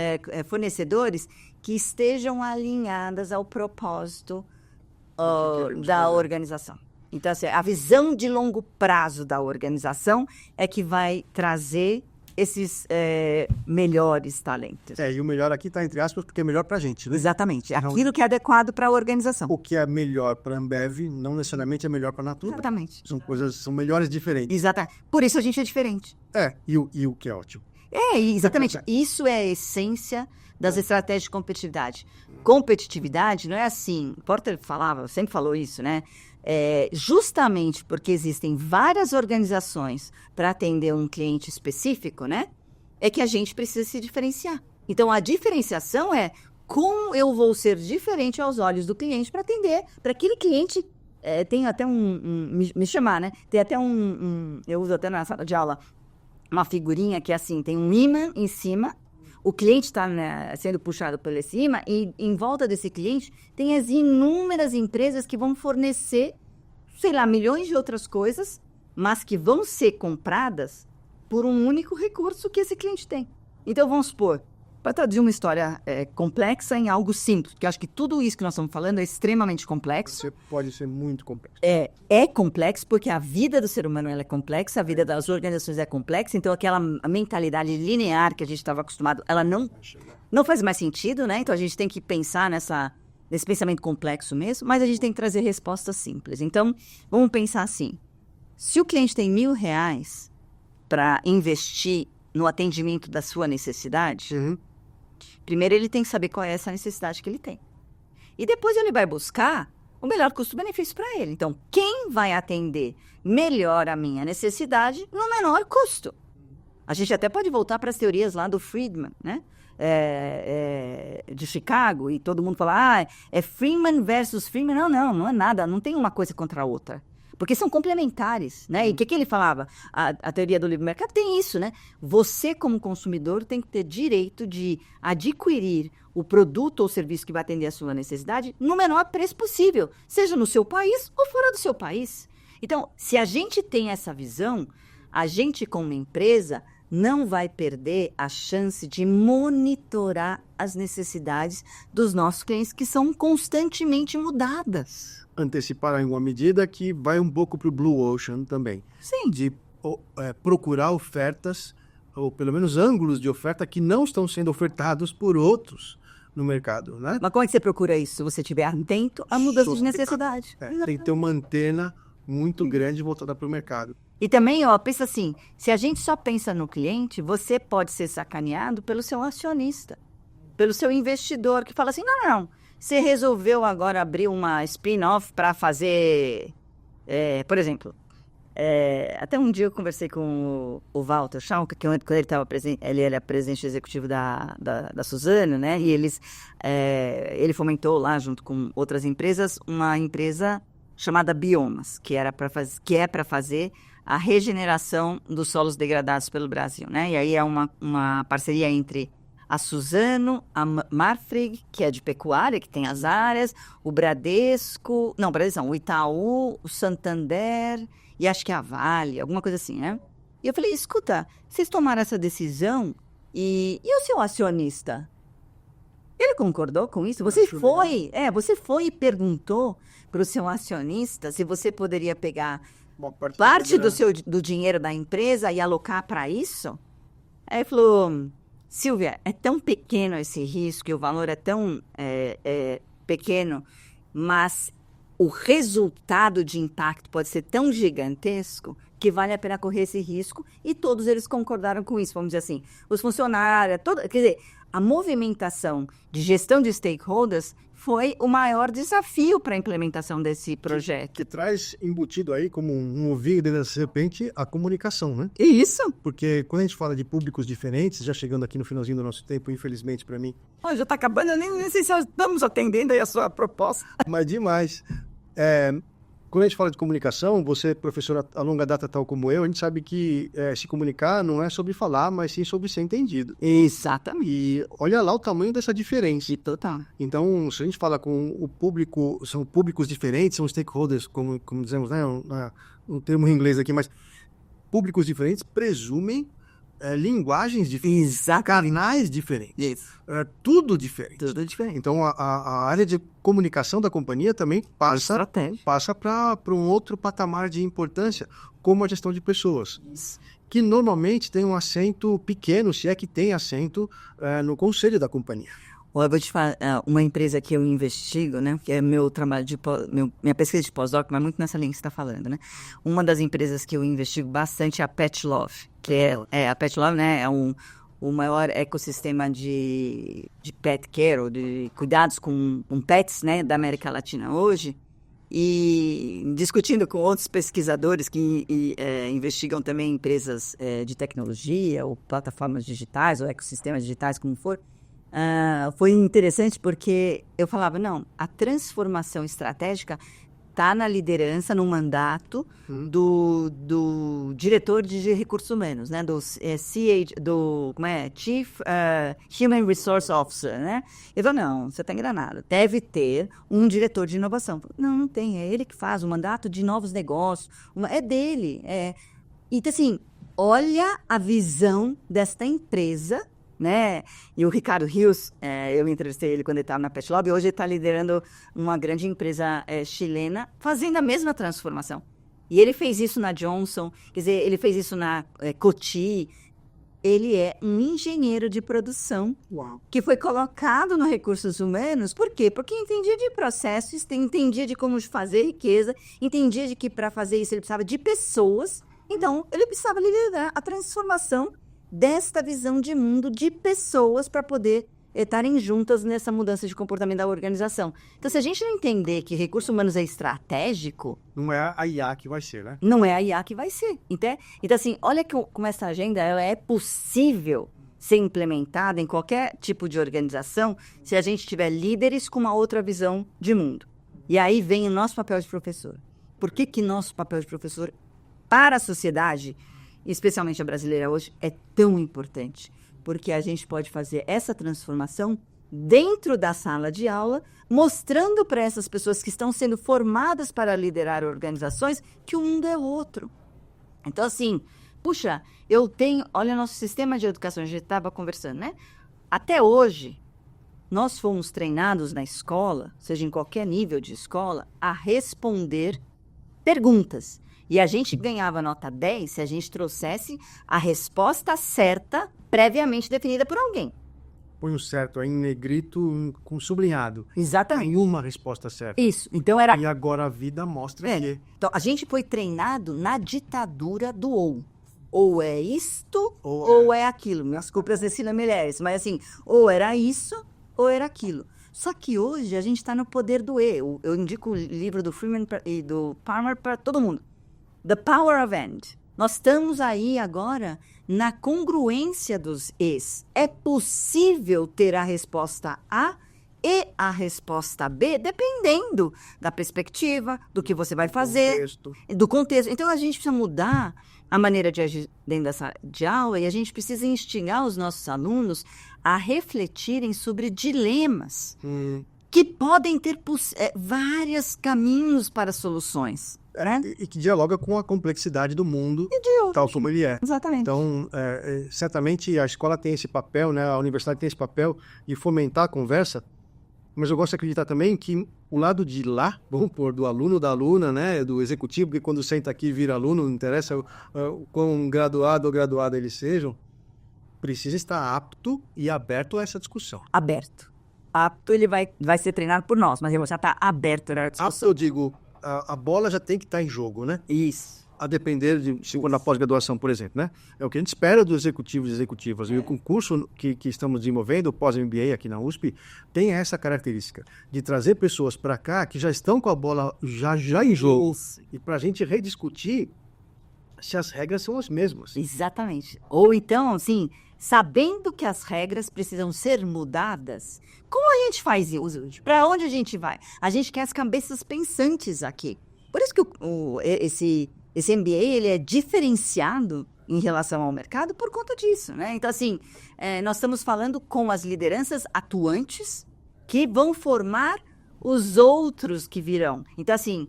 fornecedores, que estejam alinhadas ao propósito da organização. Então, assim, a visão de longo prazo da organização é que vai trazer esses melhores talentos. E o melhor aqui está entre aspas, porque é melhor para a gente, né? Exatamente. Aquilo que é adequado para a organização. O que é melhor para a Ambev não necessariamente é melhor para a Natura. Exatamente. São melhores diferentes. Exatamente. Por isso a gente é diferente. E o que é ótimo. Exatamente. Isso é a essência das estratégias de competitividade. Competitividade não é assim. Porter sempre falou isso, né? Justamente porque existem várias organizações para atender um cliente específico, né? É que a gente precisa se diferenciar. Então, a diferenciação é como eu vou ser diferente aos olhos do cliente para atender, para aquele cliente tem até me chamar, né? Tem até eu uso até na sala de aula uma figurinha que é assim, tem um imã em cima, o cliente está sendo puxado por esse imã e em volta desse cliente tem as inúmeras empresas que vão fornecer, sei lá, milhões de outras coisas, mas que vão ser compradas por um único recurso que esse cliente tem. Então, vamos supor, para traduzir uma história complexa em algo simples, porque eu acho que tudo isso que nós estamos falando é extremamente complexo. Você pode ser muito complexo. É complexo porque a vida do ser humano ela é complexa, a vida das organizações é complexa, então aquela mentalidade linear que a gente estava acostumado, ela não faz mais sentido, né? Então a gente tem que pensar nesse pensamento complexo mesmo, mas a gente tem que trazer respostas simples. Então, vamos pensar assim, se o cliente tem R$1.000 para investir no atendimento da sua necessidade, primeiro ele tem que saber qual é essa necessidade que ele tem. E depois ele vai buscar o melhor custo-benefício para ele. Então, quem vai atender melhor a minha necessidade no menor custo? A gente até pode voltar para as teorias lá do Friedman, né? De Chicago, e todo mundo fala, é Friedman versus Friedman. Não é nada, não tem uma coisa contra a outra. Porque são complementares, né? E o que ele falava? A teoria do livre mercado tem isso, né? Você, como consumidor, tem que ter direito de adquirir o produto ou serviço que vai atender a sua necessidade no menor preço possível, seja no seu país ou fora do seu país. Então, se a gente tem essa visão, a gente, como empresa, não vai perder a chance de monitorar as necessidades dos nossos clientes, que são constantemente mudadas. Antecipar em uma medida que vai um pouco para o Blue Ocean também. Sim. De procurar ofertas, ou pelo menos ângulos de oferta que não estão sendo ofertados por outros no mercado, né? Mas como é que você procura isso? Se você estiver atento à mudança de necessidade. Tem que ter uma antena muito grande voltada para o mercado. E também, pensa assim, se a gente só pensa no cliente, você pode ser sacaneado pelo seu acionista, pelo seu investidor, que fala assim, não, você resolveu agora abrir uma spin-off para fazer, por exemplo, até um dia eu conversei com o Walter Schalke, que quando ele estava presente, ele era presidente executivo da Suzano, né? E ele fomentou lá, junto com outras empresas, uma empresa chamada Biomas, que é para fazer a regeneração dos solos degradados pelo Brasil, né? E aí é uma parceria entre a Suzano, a Marfrig, que é de pecuária, que tem as áreas, o Bradesco, o Itaú, o Santander e acho que a Vale, alguma coisa assim, né? E eu falei, escuta, vocês tomaram essa decisão e o seu acionista? Ele concordou com isso? Você foi e perguntou para o seu acionista se você poderia pegar parte do dinheiro da empresa e alocar para isso? Aí ele falou, Silvia, é tão pequeno esse risco, e o valor é tão pequeno, mas o resultado de impacto pode ser tão gigantesco que vale a pena correr esse risco, e todos eles concordaram com isso, vamos dizer assim. Os funcionários, quer dizer, a movimentação de gestão de stakeholders foi o maior desafio para a implementação desse projeto. Que traz embutido aí, como um ovinho dentro da serpente, a comunicação, né? Isso. Porque quando a gente fala de públicos diferentes, já chegando aqui no finalzinho do nosso tempo, infelizmente para mim. Já está acabando, eu nem sei se estamos atendendo aí a sua proposta. Mas demais. Quando a gente fala de comunicação, você, professora a longa data tal como eu, a gente sabe que se comunicar não é sobre falar, mas sim sobre ser entendido. Exatamente. E olha lá o tamanho dessa diferença. E total. Então, se a gente fala com o público, são públicos diferentes, são stakeholders, como dizemos, né, um termo em inglês aqui, mas públicos diferentes presumem linguagens diferentes, canais diferentes. Isso. Tudo diferente. Tudo diferente. Então, a área de comunicação da companhia também passa para um outro patamar de importância, como a gestão de pessoas, que normalmente tem um assento pequeno, se é que tem assento, no conselho da companhia. Eu vou te falar, uma empresa que eu investigo, né, que é meu trabalho minha pesquisa de pós-doc, mas muito nessa linha que você está falando, né? Uma das empresas que eu investigo bastante é a Pet Love, que a Pet Love, né, é o maior ecossistema de pet care, ou de cuidados com pets, né, da América Latina hoje. E discutindo com outros pesquisadores que investigam também empresas de tecnologia, ou plataformas digitais, ou ecossistemas digitais, como for, foi interessante porque eu falava, não, a transformação estratégica está na liderança, no mandato do diretor de recursos humanos, né? Chief Human Resource Officer, né? Eu falei, não, você está enganado. Deve ter um diretor de inovação. Não tem, é ele que faz o mandato de novos negócios, é dele. Então, assim, olha a visão desta empresa, né? E o Ricardo Rios, eu entrevistei ele quando ele estava na Pet Lobby, hoje ele está liderando uma grande empresa chilena, fazendo a mesma transformação. E ele fez isso na Johnson, quer dizer, ele fez isso na Coty. Ele é um engenheiro de produção. Uau. Que foi colocado no recursos humanos. Por quê? Porque entendia de processos, entendia de como fazer riqueza, entendia de que para fazer isso ele precisava de pessoas. Então, ele precisava liderar a transformação desta visão de mundo de pessoas para poder estarem juntas nessa mudança de comportamento da organização. Então, se a gente não entender que recursos humanos é estratégico... Não é a IA que vai ser, né? Não é a IA que vai ser. Então assim, olha como essa agenda ela é possível ser implementada em qualquer tipo de organização se a gente tiver líderes com uma outra visão de mundo. E aí vem o nosso papel de professor. Por que nosso papel de professor para a sociedade, especialmente a brasileira hoje, é tão importante? Porque a gente pode fazer essa transformação dentro da sala de aula, mostrando para essas pessoas que estão sendo formadas para liderar organizações que o mundo é outro. Então, assim, puxa, olha nosso sistema de educação, a gente estava conversando, né? Até hoje, nós fomos treinados na escola, seja em qualquer nível de escola, a responder perguntas. E a gente ganhava nota 10 se a gente trouxesse a resposta certa previamente definida por alguém. Põe o certo aí em negrito com sublinhado. Exatamente. Tem uma resposta certa. Isso. Então era... E agora a vida mostra que... Então, a gente foi treinado na ditadura do ou. Ou é isto, ou é aquilo. Minhas culpas ensinam mulheres. Mas assim, ou era isso, ou era aquilo. Só que hoje a gente está no poder do e. Eu indico o livro do Freeman e do Palmer para todo mundo. The Power of And. Nós estamos aí agora na congruência dos es. É possível ter a resposta A e a resposta B, dependendo da perspectiva, do que você vai fazer, do contexto. Então, a gente precisa mudar a maneira de agir dentro dessa de aula e a gente precisa instigar os nossos alunos a refletirem sobre dilemas que podem ter vários caminhos para soluções. E que dialoga com a complexidade do mundo, tal como ele é. Exatamente. Então, certamente a escola tem esse papel, né? A universidade tem esse papel de fomentar a conversa, mas eu gosto de acreditar também que o lado de lá, vamos pôr, do aluno, da aluna, né? Do executivo, porque quando senta aqui e vira aluno, não interessa o quão graduado ou graduada eles sejam, precisa estar apto e aberto a essa discussão. Aberto. apto, ele vai ser treinado por nós, mas ele já está aberto à Apto, discussão. eu digo, a bola já tem que estar em jogo, né? Isso. A depender de se for na pós-graduação, por exemplo, né? É o que a gente espera dos executivos e executivas. E o concurso que estamos desenvolvendo, o pós-MBA aqui na USP, tem essa característica de trazer pessoas para cá que já estão com a bola já em jogo. Isso. E para a gente rediscutir se as regras são as mesmas. Exatamente. Ou então, assim, sabendo que as regras precisam ser mudadas, como a gente faz isso? Para onde a gente vai? A gente quer as cabeças pensantes aqui. Por isso que esse MBA ele é diferenciado em relação ao mercado por conta disso, né? Então, assim, nós estamos falando com as lideranças atuantes que vão formar os outros que virão. Então, assim,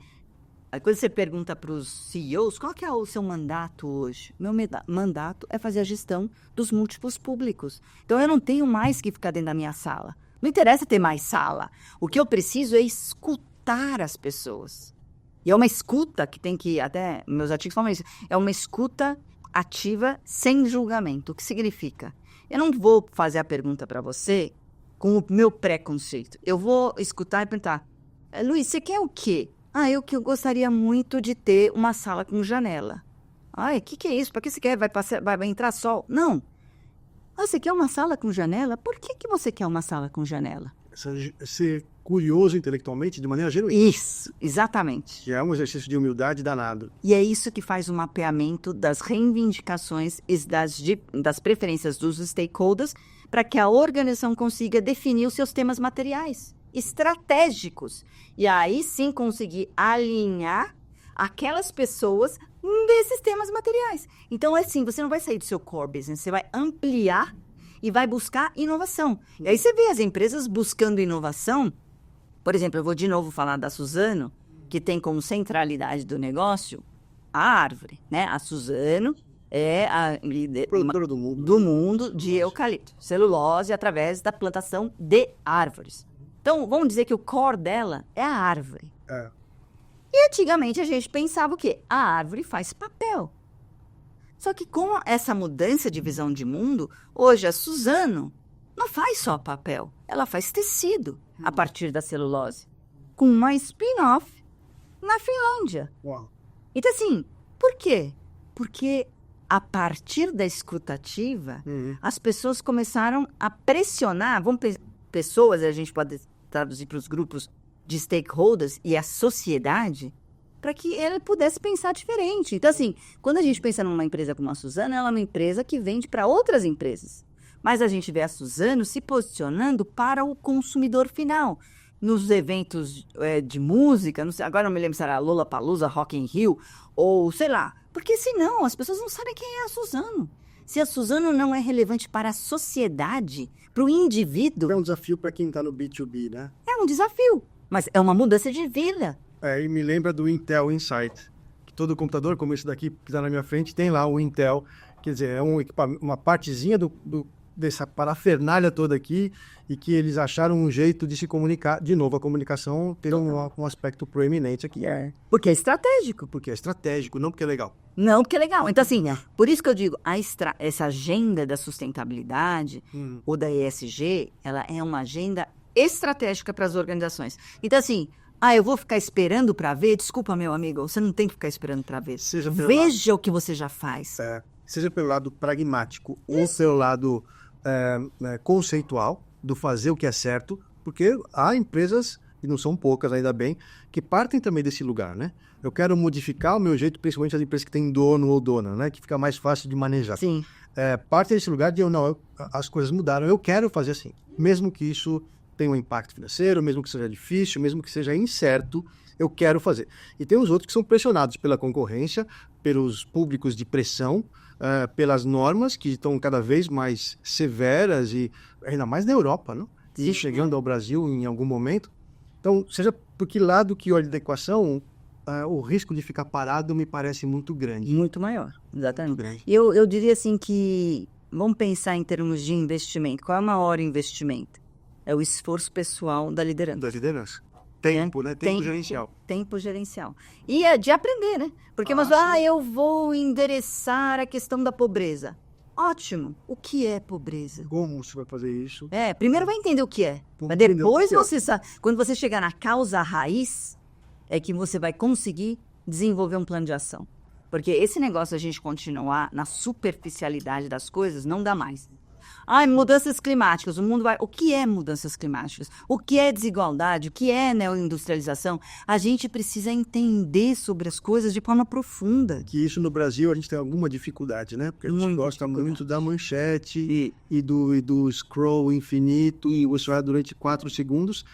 quando você pergunta para os CEOs, qual que é o seu mandato hoje? Meu mandato é fazer a gestão dos múltiplos públicos. Então, eu não tenho mais que ficar dentro da minha sala. Não interessa ter mais sala. O que eu preciso é escutar as pessoas. E é uma escuta que tem que, até meus artigos falam isso, é uma escuta ativa sem julgamento. O que significa? Eu não vou fazer a pergunta para você com o meu preconceito. Eu vou escutar e perguntar, Luiz, você quer o quê? Eu gostaria muito de ter uma sala com janela. O que é isso? Para que você quer? Vai entrar sol? Não. Você quer uma sala com janela? Por que você quer uma sala com janela? Ser curioso intelectualmente de maneira genuína. Isso, exatamente. Que é um exercício de humildade danado. E é isso que faz o mapeamento das reivindicações e das preferências dos stakeholders para que a organização consiga definir os seus temas materiais, estratégicos. E aí sim conseguir alinhar aquelas pessoas desses temas materiais. Então, assim, você não vai sair do seu core business, você vai ampliar e vai buscar inovação. E aí você vê as empresas buscando inovação. Por exemplo, eu vou de novo falar da Suzano, que tem como centralidade do negócio a árvore, né? A Suzano é a líder Produtora do mundo de eucalipto, celulose através da plantação de árvores. Então, vamos dizer que o core dela é a árvore. E antigamente a gente pensava o quê? A árvore faz papel. Só que com essa mudança de visão de mundo, hoje a Suzano não faz só papel, ela faz tecido a partir da celulose, com uma spin-off na Finlândia. Uau. Então assim, por quê? Porque a partir da escutativa, as pessoas começaram a pressionar, pessoas, a gente pode traduzir para os grupos de stakeholders e a sociedade, para que ela pudesse pensar diferente. Então, assim, quando a gente pensa numa empresa como a Suzano, ela é uma empresa que vende para outras empresas. Mas a gente vê a Suzano se posicionando para o consumidor final. Nos eventos de música, não sei, agora não me lembro se era Lollapalooza, Rock in Rio, ou sei lá. Porque senão as pessoas não sabem quem é a Suzano. Se a Suzano não é relevante para a sociedade, para o indivíduo... É um desafio para quem está no B2B, né? É um desafio, mas é uma mudança de vida. E me lembra do Intel Insight, que todo computador, como esse daqui que está na minha frente, tem lá o Intel, quer dizer, é uma partezinha dessa parafernália toda aqui, e que eles acharam um jeito de se comunicar. De novo, a comunicação tem um aspecto proeminente aqui. Porque é estratégico. Porque é estratégico, não porque é legal. Não, porque é legal. Então, assim, por isso que eu digo, essa agenda da sustentabilidade, ou da ESG, ela é uma agenda estratégica para as organizações. Então, assim... eu vou ficar esperando para ver? Desculpa, meu amigo, você não tem que ficar esperando para ver. Veja o que você já faz. Seja pelo lado pragmático ou pelo lado conceitual, do fazer o que é certo, porque há empresas, e não são poucas ainda bem, que partem também desse lugar, né? Eu quero modificar o meu jeito, principalmente as empresas que têm dono ou dona, né? Que fica mais fácil de manejar. Sim. Partem desse lugar de, as coisas mudaram, eu quero fazer assim. Mesmo que isso tenha um impacto financeiro, mesmo que seja difícil, mesmo que seja incerto, eu quero fazer. E tem os outros que são pressionados pela concorrência, pelos públicos de pressão, pelas normas que estão cada vez mais severas e ainda mais na Europa, não? E chegando ao Brasil em algum momento. Então, seja por que lado que olhe da equação, o risco de ficar parado me parece muito grande. Muito maior, exatamente. Muito grande. Eu diria assim que, vamos pensar em termos de investimento. Qual é o maior investimento? É o esforço pessoal da liderança. Da liderança. Tempo, né? Tempo gerencial. Tempo gerencial. E é de aprender, né? Porque eu vou endereçar a questão da pobreza. Ótimo. O que é pobreza? Como você vai fazer isso? Primeiro vai entender o que é. Vamos Mas entender o depois que é. você sabe. Quando você chegar na causa raiz, é que você vai conseguir desenvolver um plano de ação. Porque esse negócio de a gente continuar na superficialidade das coisas não dá mais. Mudanças climáticas, o mundo vai... O que é mudanças climáticas? O que é desigualdade? O que é neoindustrialização? A gente precisa entender sobre as coisas de forma profunda. Que isso no Brasil a gente tem alguma dificuldade, né? Porque a gente gosta muito da manchete e do scroll infinito e você vai durante 4 segundos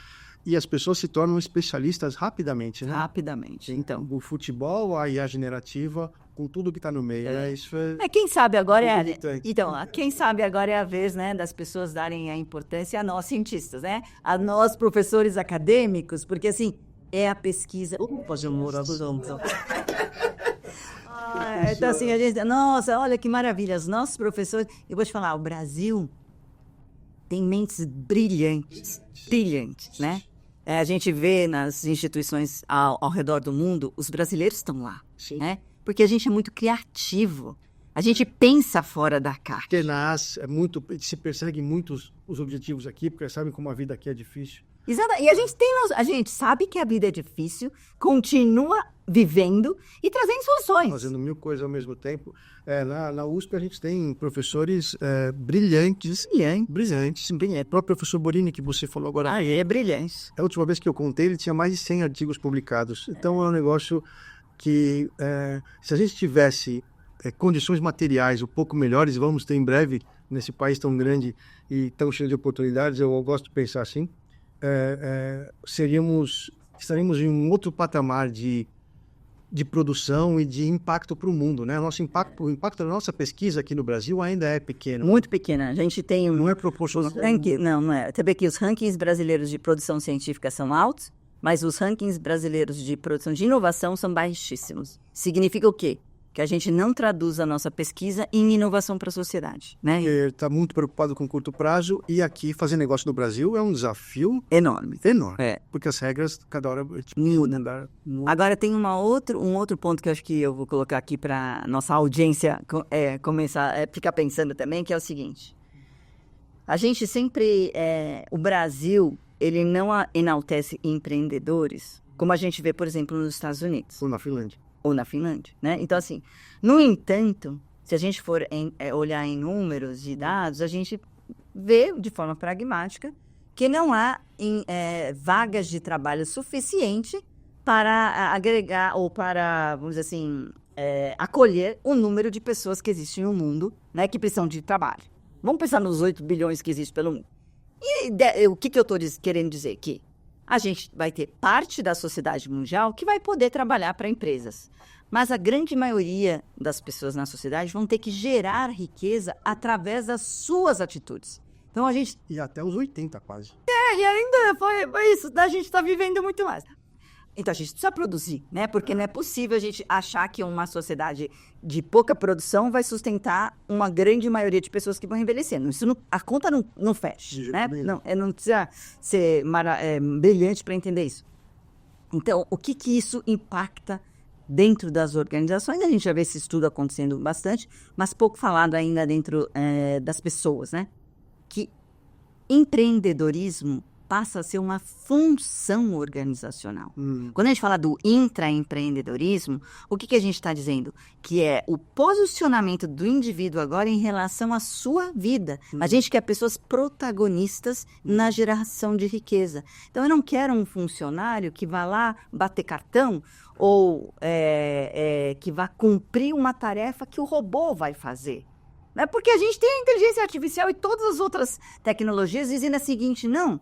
e as pessoas se tornam especialistas rapidamente, né? Rapidamente, então. O futebol, a IA generativa, com tudo que está no meio, né? Isso Quem sabe agora quem Então, sabe agora é a vez, né, das pessoas darem a importância a nós cientistas, né? A nós professores acadêmicos, porque assim, é a pesquisa. Vamos fazer um orador. Então assim, a gente, nossa, olha que maravilha, os nossos professores, eu vou te falar, o Brasil tem mentes brilhantes, né? A gente vê nas instituições ao redor do mundo, os brasileiros estão lá, né? Porque a gente é muito criativo. A gente pensa fora da caixa. Tenaz, se persegue muito os objetivos aqui, porque sabem como a vida aqui é difícil. Exato. E a gente sabe que a vida é difícil, continua vivendo e trazendo soluções. Fazendo 1000 coisas ao mesmo tempo. Na USP a gente tem professores brilhantes. Brilhantes. O próprio professor Borini, que você falou agora. É brilhante. A última vez que eu contei, ele tinha mais de 100 artigos publicados. Então é um negócio que, se a gente tivesse condições materiais um pouco melhores, vamos ter em breve, nesse país tão grande e tão cheio de oportunidades, eu gosto de pensar assim, estaríamos em um outro patamar de produção e de impacto para o mundo, né? O impacto da nossa pesquisa aqui no Brasil ainda é pequeno. Muito pequena. A gente tem não é proporcional. Não é. Você vê que os rankings brasileiros de produção científica são altos, mas os rankings brasileiros de produção de inovação são baixíssimos. Significa o quê? Que a gente não traduz a nossa pesquisa em inovação para a sociedade, né? Está muito preocupado com curto prazo e aqui fazer negócio no Brasil é um desafio enorme. Porque as regras cada hora mudam. Agora tem um outro ponto que eu acho que eu vou colocar aqui para nossa audiência começar a ficar pensando também, que é o seguinte. A gente sempre... o Brasil, ele não enaltece empreendedores, como a gente vê, por exemplo, nos Estados Unidos. Ou na Finlândia. Né? Então, assim, no entanto, se a gente for olhar em números e dados, a gente vê de forma pragmática que não há vagas de trabalho suficiente para agregar ou para, vamos dizer assim, acolher o número de pessoas que existem no mundo, né, que precisam de trabalho. Vamos pensar nos 8 bilhões que existem pelo mundo. E o que eu estou querendo dizer aqui? A gente vai ter parte da sociedade mundial que vai poder trabalhar para empresas. Mas a grande maioria das pessoas na sociedade vão ter que gerar riqueza através das suas atitudes. Então a gente... E até os 80 quase. E ainda foi isso, a gente está vivendo muito mais. Então a gente precisa produzir, né? Porque não é possível a gente achar que uma sociedade de pouca produção vai sustentar uma grande maioria de pessoas que vão envelhecendo. A conta não fecha, né? Não precisa ser brilhante para entender isso. Então, o que isso impacta dentro das organizações? A gente já vê esse estudo acontecendo bastante, mas pouco falado ainda dentro das pessoas, né? Que empreendedorismo passa a ser uma função organizacional. Quando a gente fala do intraempreendedorismo, o que a gente está dizendo? Que é o posicionamento do indivíduo agora em relação à sua vida. A gente quer pessoas protagonistas na geração de riqueza. Então, eu não quero um funcionário que vá lá bater cartão ou que vá cumprir uma tarefa que o robô vai fazer. Né? Porque a gente tem a inteligência artificial e todas as outras tecnologias dizendo o seguinte, não,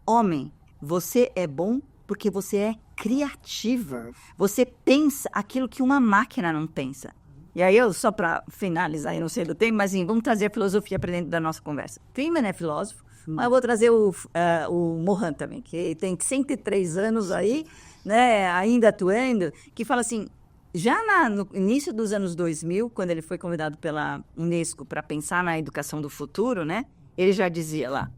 homem, você é bom porque você é criativa. Você pensa aquilo que uma máquina não pensa. E aí, só para finalizar, eu não sei do tempo, mas vamos trazer a filosofia para dentro da nossa conversa. Friedman é filósofo, mas eu vou trazer o Mohan também, que tem 103 anos aí, né, ainda atuando, que fala assim, já no início dos anos 2000, quando ele foi convidado pela Unesco para pensar na educação do futuro, né, ele já dizia lá,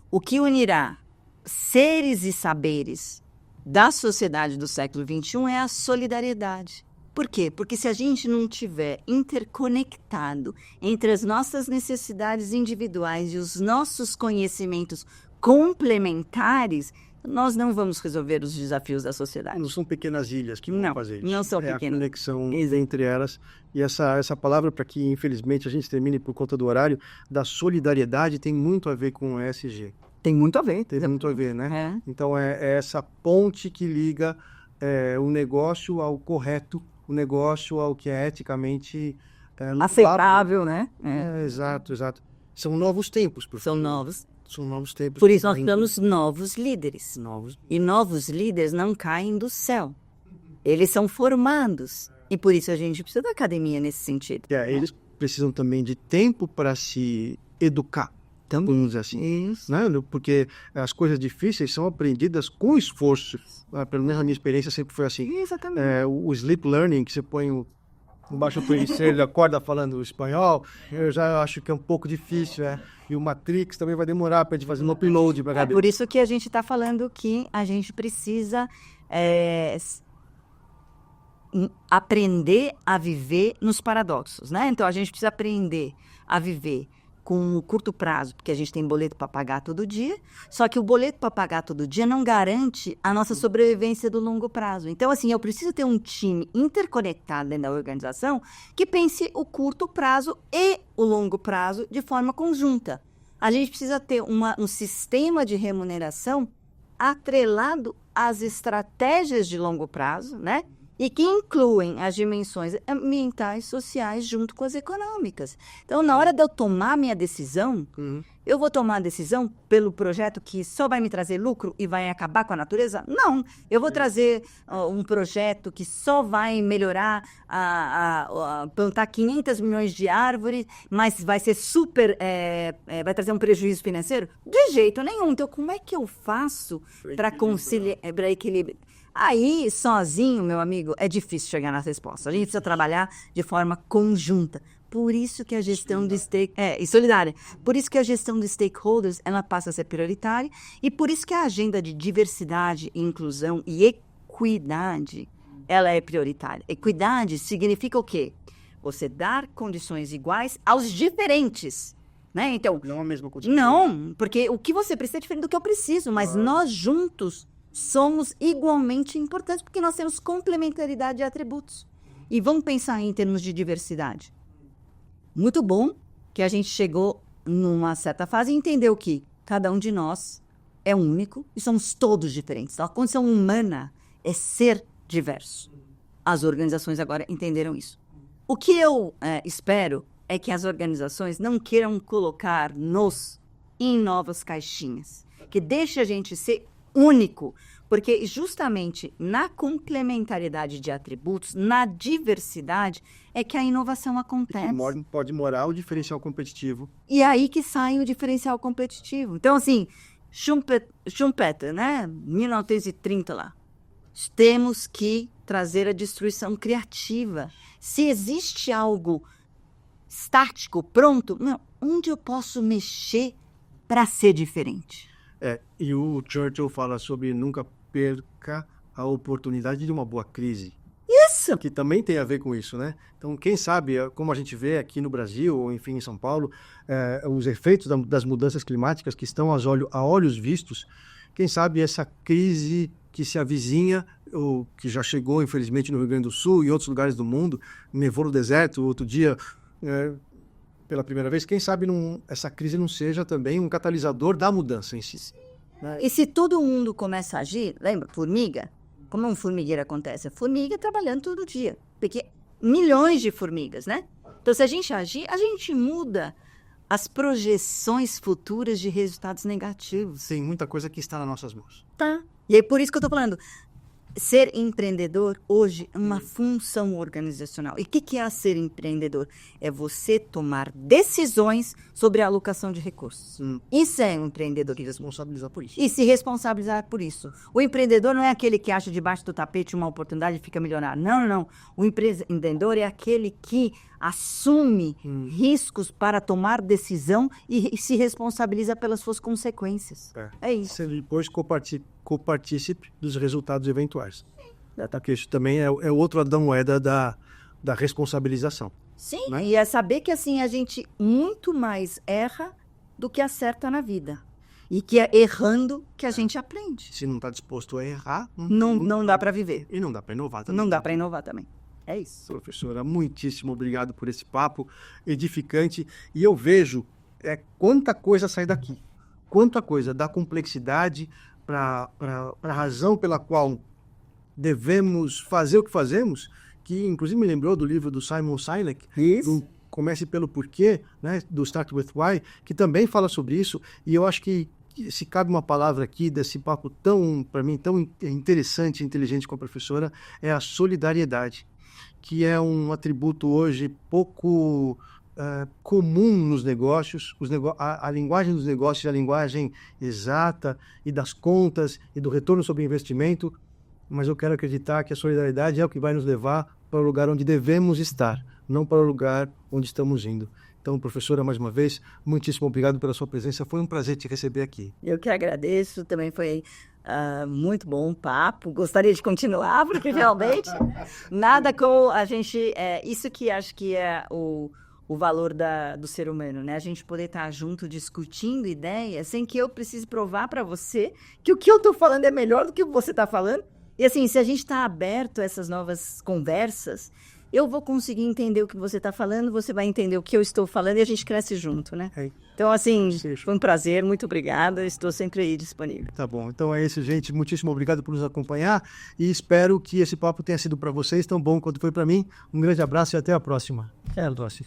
o que unirá seres e saberes da sociedade do século XXI é a solidariedade. Por quê? Porque se a gente não tiver interconectado entre as nossas necessidades individuais e os nossos conhecimentos complementares, nós não vamos resolver os desafios da sociedade. Não são pequenas ilhas que vão fazer isso. Não são pequenas. A conexão entre elas. E essa palavra, para que infelizmente a gente termine por conta do horário, da solidariedade tem muito a ver com o ESG. Tem muito a ver. Tem muito a ver, né? É. Então é essa ponte que liga o negócio ao correto, o negócio ao que é eticamente aceitável, né? Exato. São novos tempos. São novos tempos. Por isso nós temos novos líderes. E novos líderes não caem do céu. Eles são formados. E por isso a gente precisa da academia nesse sentido. Eles precisam também de tempo para se educar. Vamos dizer assim. Isso. Né? Porque as coisas difíceis são aprendidas com esforço. Pelo menos a minha experiência sempre foi assim. Exatamente. O sleep learning, que você põe embaixo do travesseiro, ele acorda falando espanhol, eu já acho que é um pouco difícil, E o Matrix também vai demorar para a gente fazer um upload para a cabeça. Por isso que a gente está falando que a gente precisa aprender a viver nos paradoxos, né? Então, a gente precisa aprender a viver com o curto prazo, porque a gente tem boleto para pagar todo dia, só que o boleto para pagar todo dia não garante a nossa sobrevivência do longo prazo. Então, assim, eu preciso ter um time interconectado dentro da organização que pense o curto prazo e o longo prazo de forma conjunta. A gente precisa ter um sistema de remuneração atrelado às estratégias de longo prazo, né? E que incluem as dimensões ambientais, sociais, junto com as econômicas. Então, na hora de eu tomar minha decisão, eu vou tomar a decisão pelo projeto que só vai me trazer lucro e vai acabar com a natureza? Não. Eu vou trazer um projeto que só vai melhorar, plantar 500 milhões de árvores, mas vai ser super, vai trazer um prejuízo financeiro? De jeito nenhum. Então, como é que eu faço para conciliar, para equilibrar? Aí, sozinho, meu amigo, é difícil chegar na resposta. A gente precisa trabalhar de forma conjunta. Por isso que a gestão de e solidária. Por isso que a gestão de stakeholders, ela passa a ser prioritária e por isso que a agenda de diversidade, inclusão e equidade, ela é prioritária. Equidade significa o quê? Você dar condições iguais aos diferentes. Né? Então, não a mesma condição. Não, porque o que você precisa é diferente do que eu preciso, mas nós juntos somos igualmente importantes porque nós temos complementaridade de atributos. E vamos pensar em termos de diversidade. Muito bom que a gente chegou numa certa fase e entendeu que cada um de nós é único e somos todos diferentes. A condição humana é ser diverso. As organizações agora entenderam isso. O que eu espero é que as organizações não queiram colocar-nos em novas caixinhas, que deixe a gente ser único, porque justamente na complementariedade de atributos, na diversidade, é que a inovação acontece. Pode morar o diferencial competitivo. E é aí que sai o diferencial competitivo. Então, assim, Schumpeter, né? 1930 lá. Temos que trazer a destruição criativa. Se existe algo estático, pronto, onde eu posso mexer para ser diferente? E o Churchill fala sobre nunca perca a oportunidade de uma boa crise. Isso! Que também tem a ver com isso, né? Então, quem sabe, como a gente vê aqui no Brasil, ou enfim em São Paulo, os efeitos das mudanças climáticas que estão a olhos vistos, quem sabe essa crise que se avizinha, ou que já chegou, infelizmente, no Rio Grande do Sul e outros lugares do mundo, nevou no deserto, outro dia... pela primeira vez, quem sabe essa crise não seja também um catalisador da mudança em si. Né? E se todo mundo começa a agir, lembra, formiga? Como um formigueiro acontece? A formiga trabalhando todo dia, porque milhões de formigas, né? Então, se a gente agir, a gente muda as projeções futuras de resultados negativos. Tem muita coisa que está nas nossas mãos. Tá. E é por isso que eu estou falando. Ser empreendedor hoje é uma função organizacional. E o que é ser empreendedor? É você tomar decisões sobre a alocação de recursos. Isso é um empreendedorismo. Se responsabilizar por isso. E se responsabilizar por isso. O empreendedor não é aquele que acha debaixo do tapete uma oportunidade e fica milionário. Não. O empreendedor é aquele que assume riscos para tomar decisão e se responsabiliza pelas suas consequências. É isso. Você depois copartícipe dos resultados eventuais. Porque isso também é outro lado da moeda da responsabilização. Sim, né? E é saber que assim a gente muito mais erra do que acerta na vida. E que é errando que a gente aprende. Se não está disposto a errar... Não dá para viver. E não dá para inovar também. Não dá para inovar também. É isso. Professora, muitíssimo obrigado por esse papo edificante. E eu vejo quanta coisa sai daqui. Quanta coisa, da complexidade para a razão pela qual devemos fazer o que fazemos, que inclusive me lembrou do livro do Simon Sinek, do Comece pelo Porquê, né, do Start With Why, que também fala sobre isso. E eu acho que se cabe uma palavra aqui desse papo para mim, tão interessante e inteligente com a professora, é a solidariedade, que é um atributo hoje pouco comum nos negócios. A linguagem dos negócios é a linguagem exata e das contas e do retorno sobre investimento, mas eu quero acreditar que a solidariedade é o que vai nos levar para o lugar onde devemos estar, não para o lugar onde estamos indo. Então, professora, mais uma vez, muitíssimo obrigado pela sua presença. Foi um prazer te receber aqui. Eu que agradeço. Também foi muito bom o papo. Gostaria de continuar, porque realmente nada como a gente... isso que acho que é o valor do ser humano, né? A gente poder estar junto discutindo ideias sem que eu precise provar para você que o que eu estou falando é melhor do que você está falando. E assim, se a gente está aberto a essas novas conversas, eu vou conseguir entender o que você está falando, você vai entender o que eu estou falando e a gente cresce junto, né? Então, assim, foi um prazer, muito obrigada, estou sempre aí disponível. Tá bom, então é isso, gente. Muitíssimo obrigado por nos acompanhar e espero que esse papo tenha sido para vocês tão bom quanto foi para mim. Um grande abraço e até a próxima. Dossi.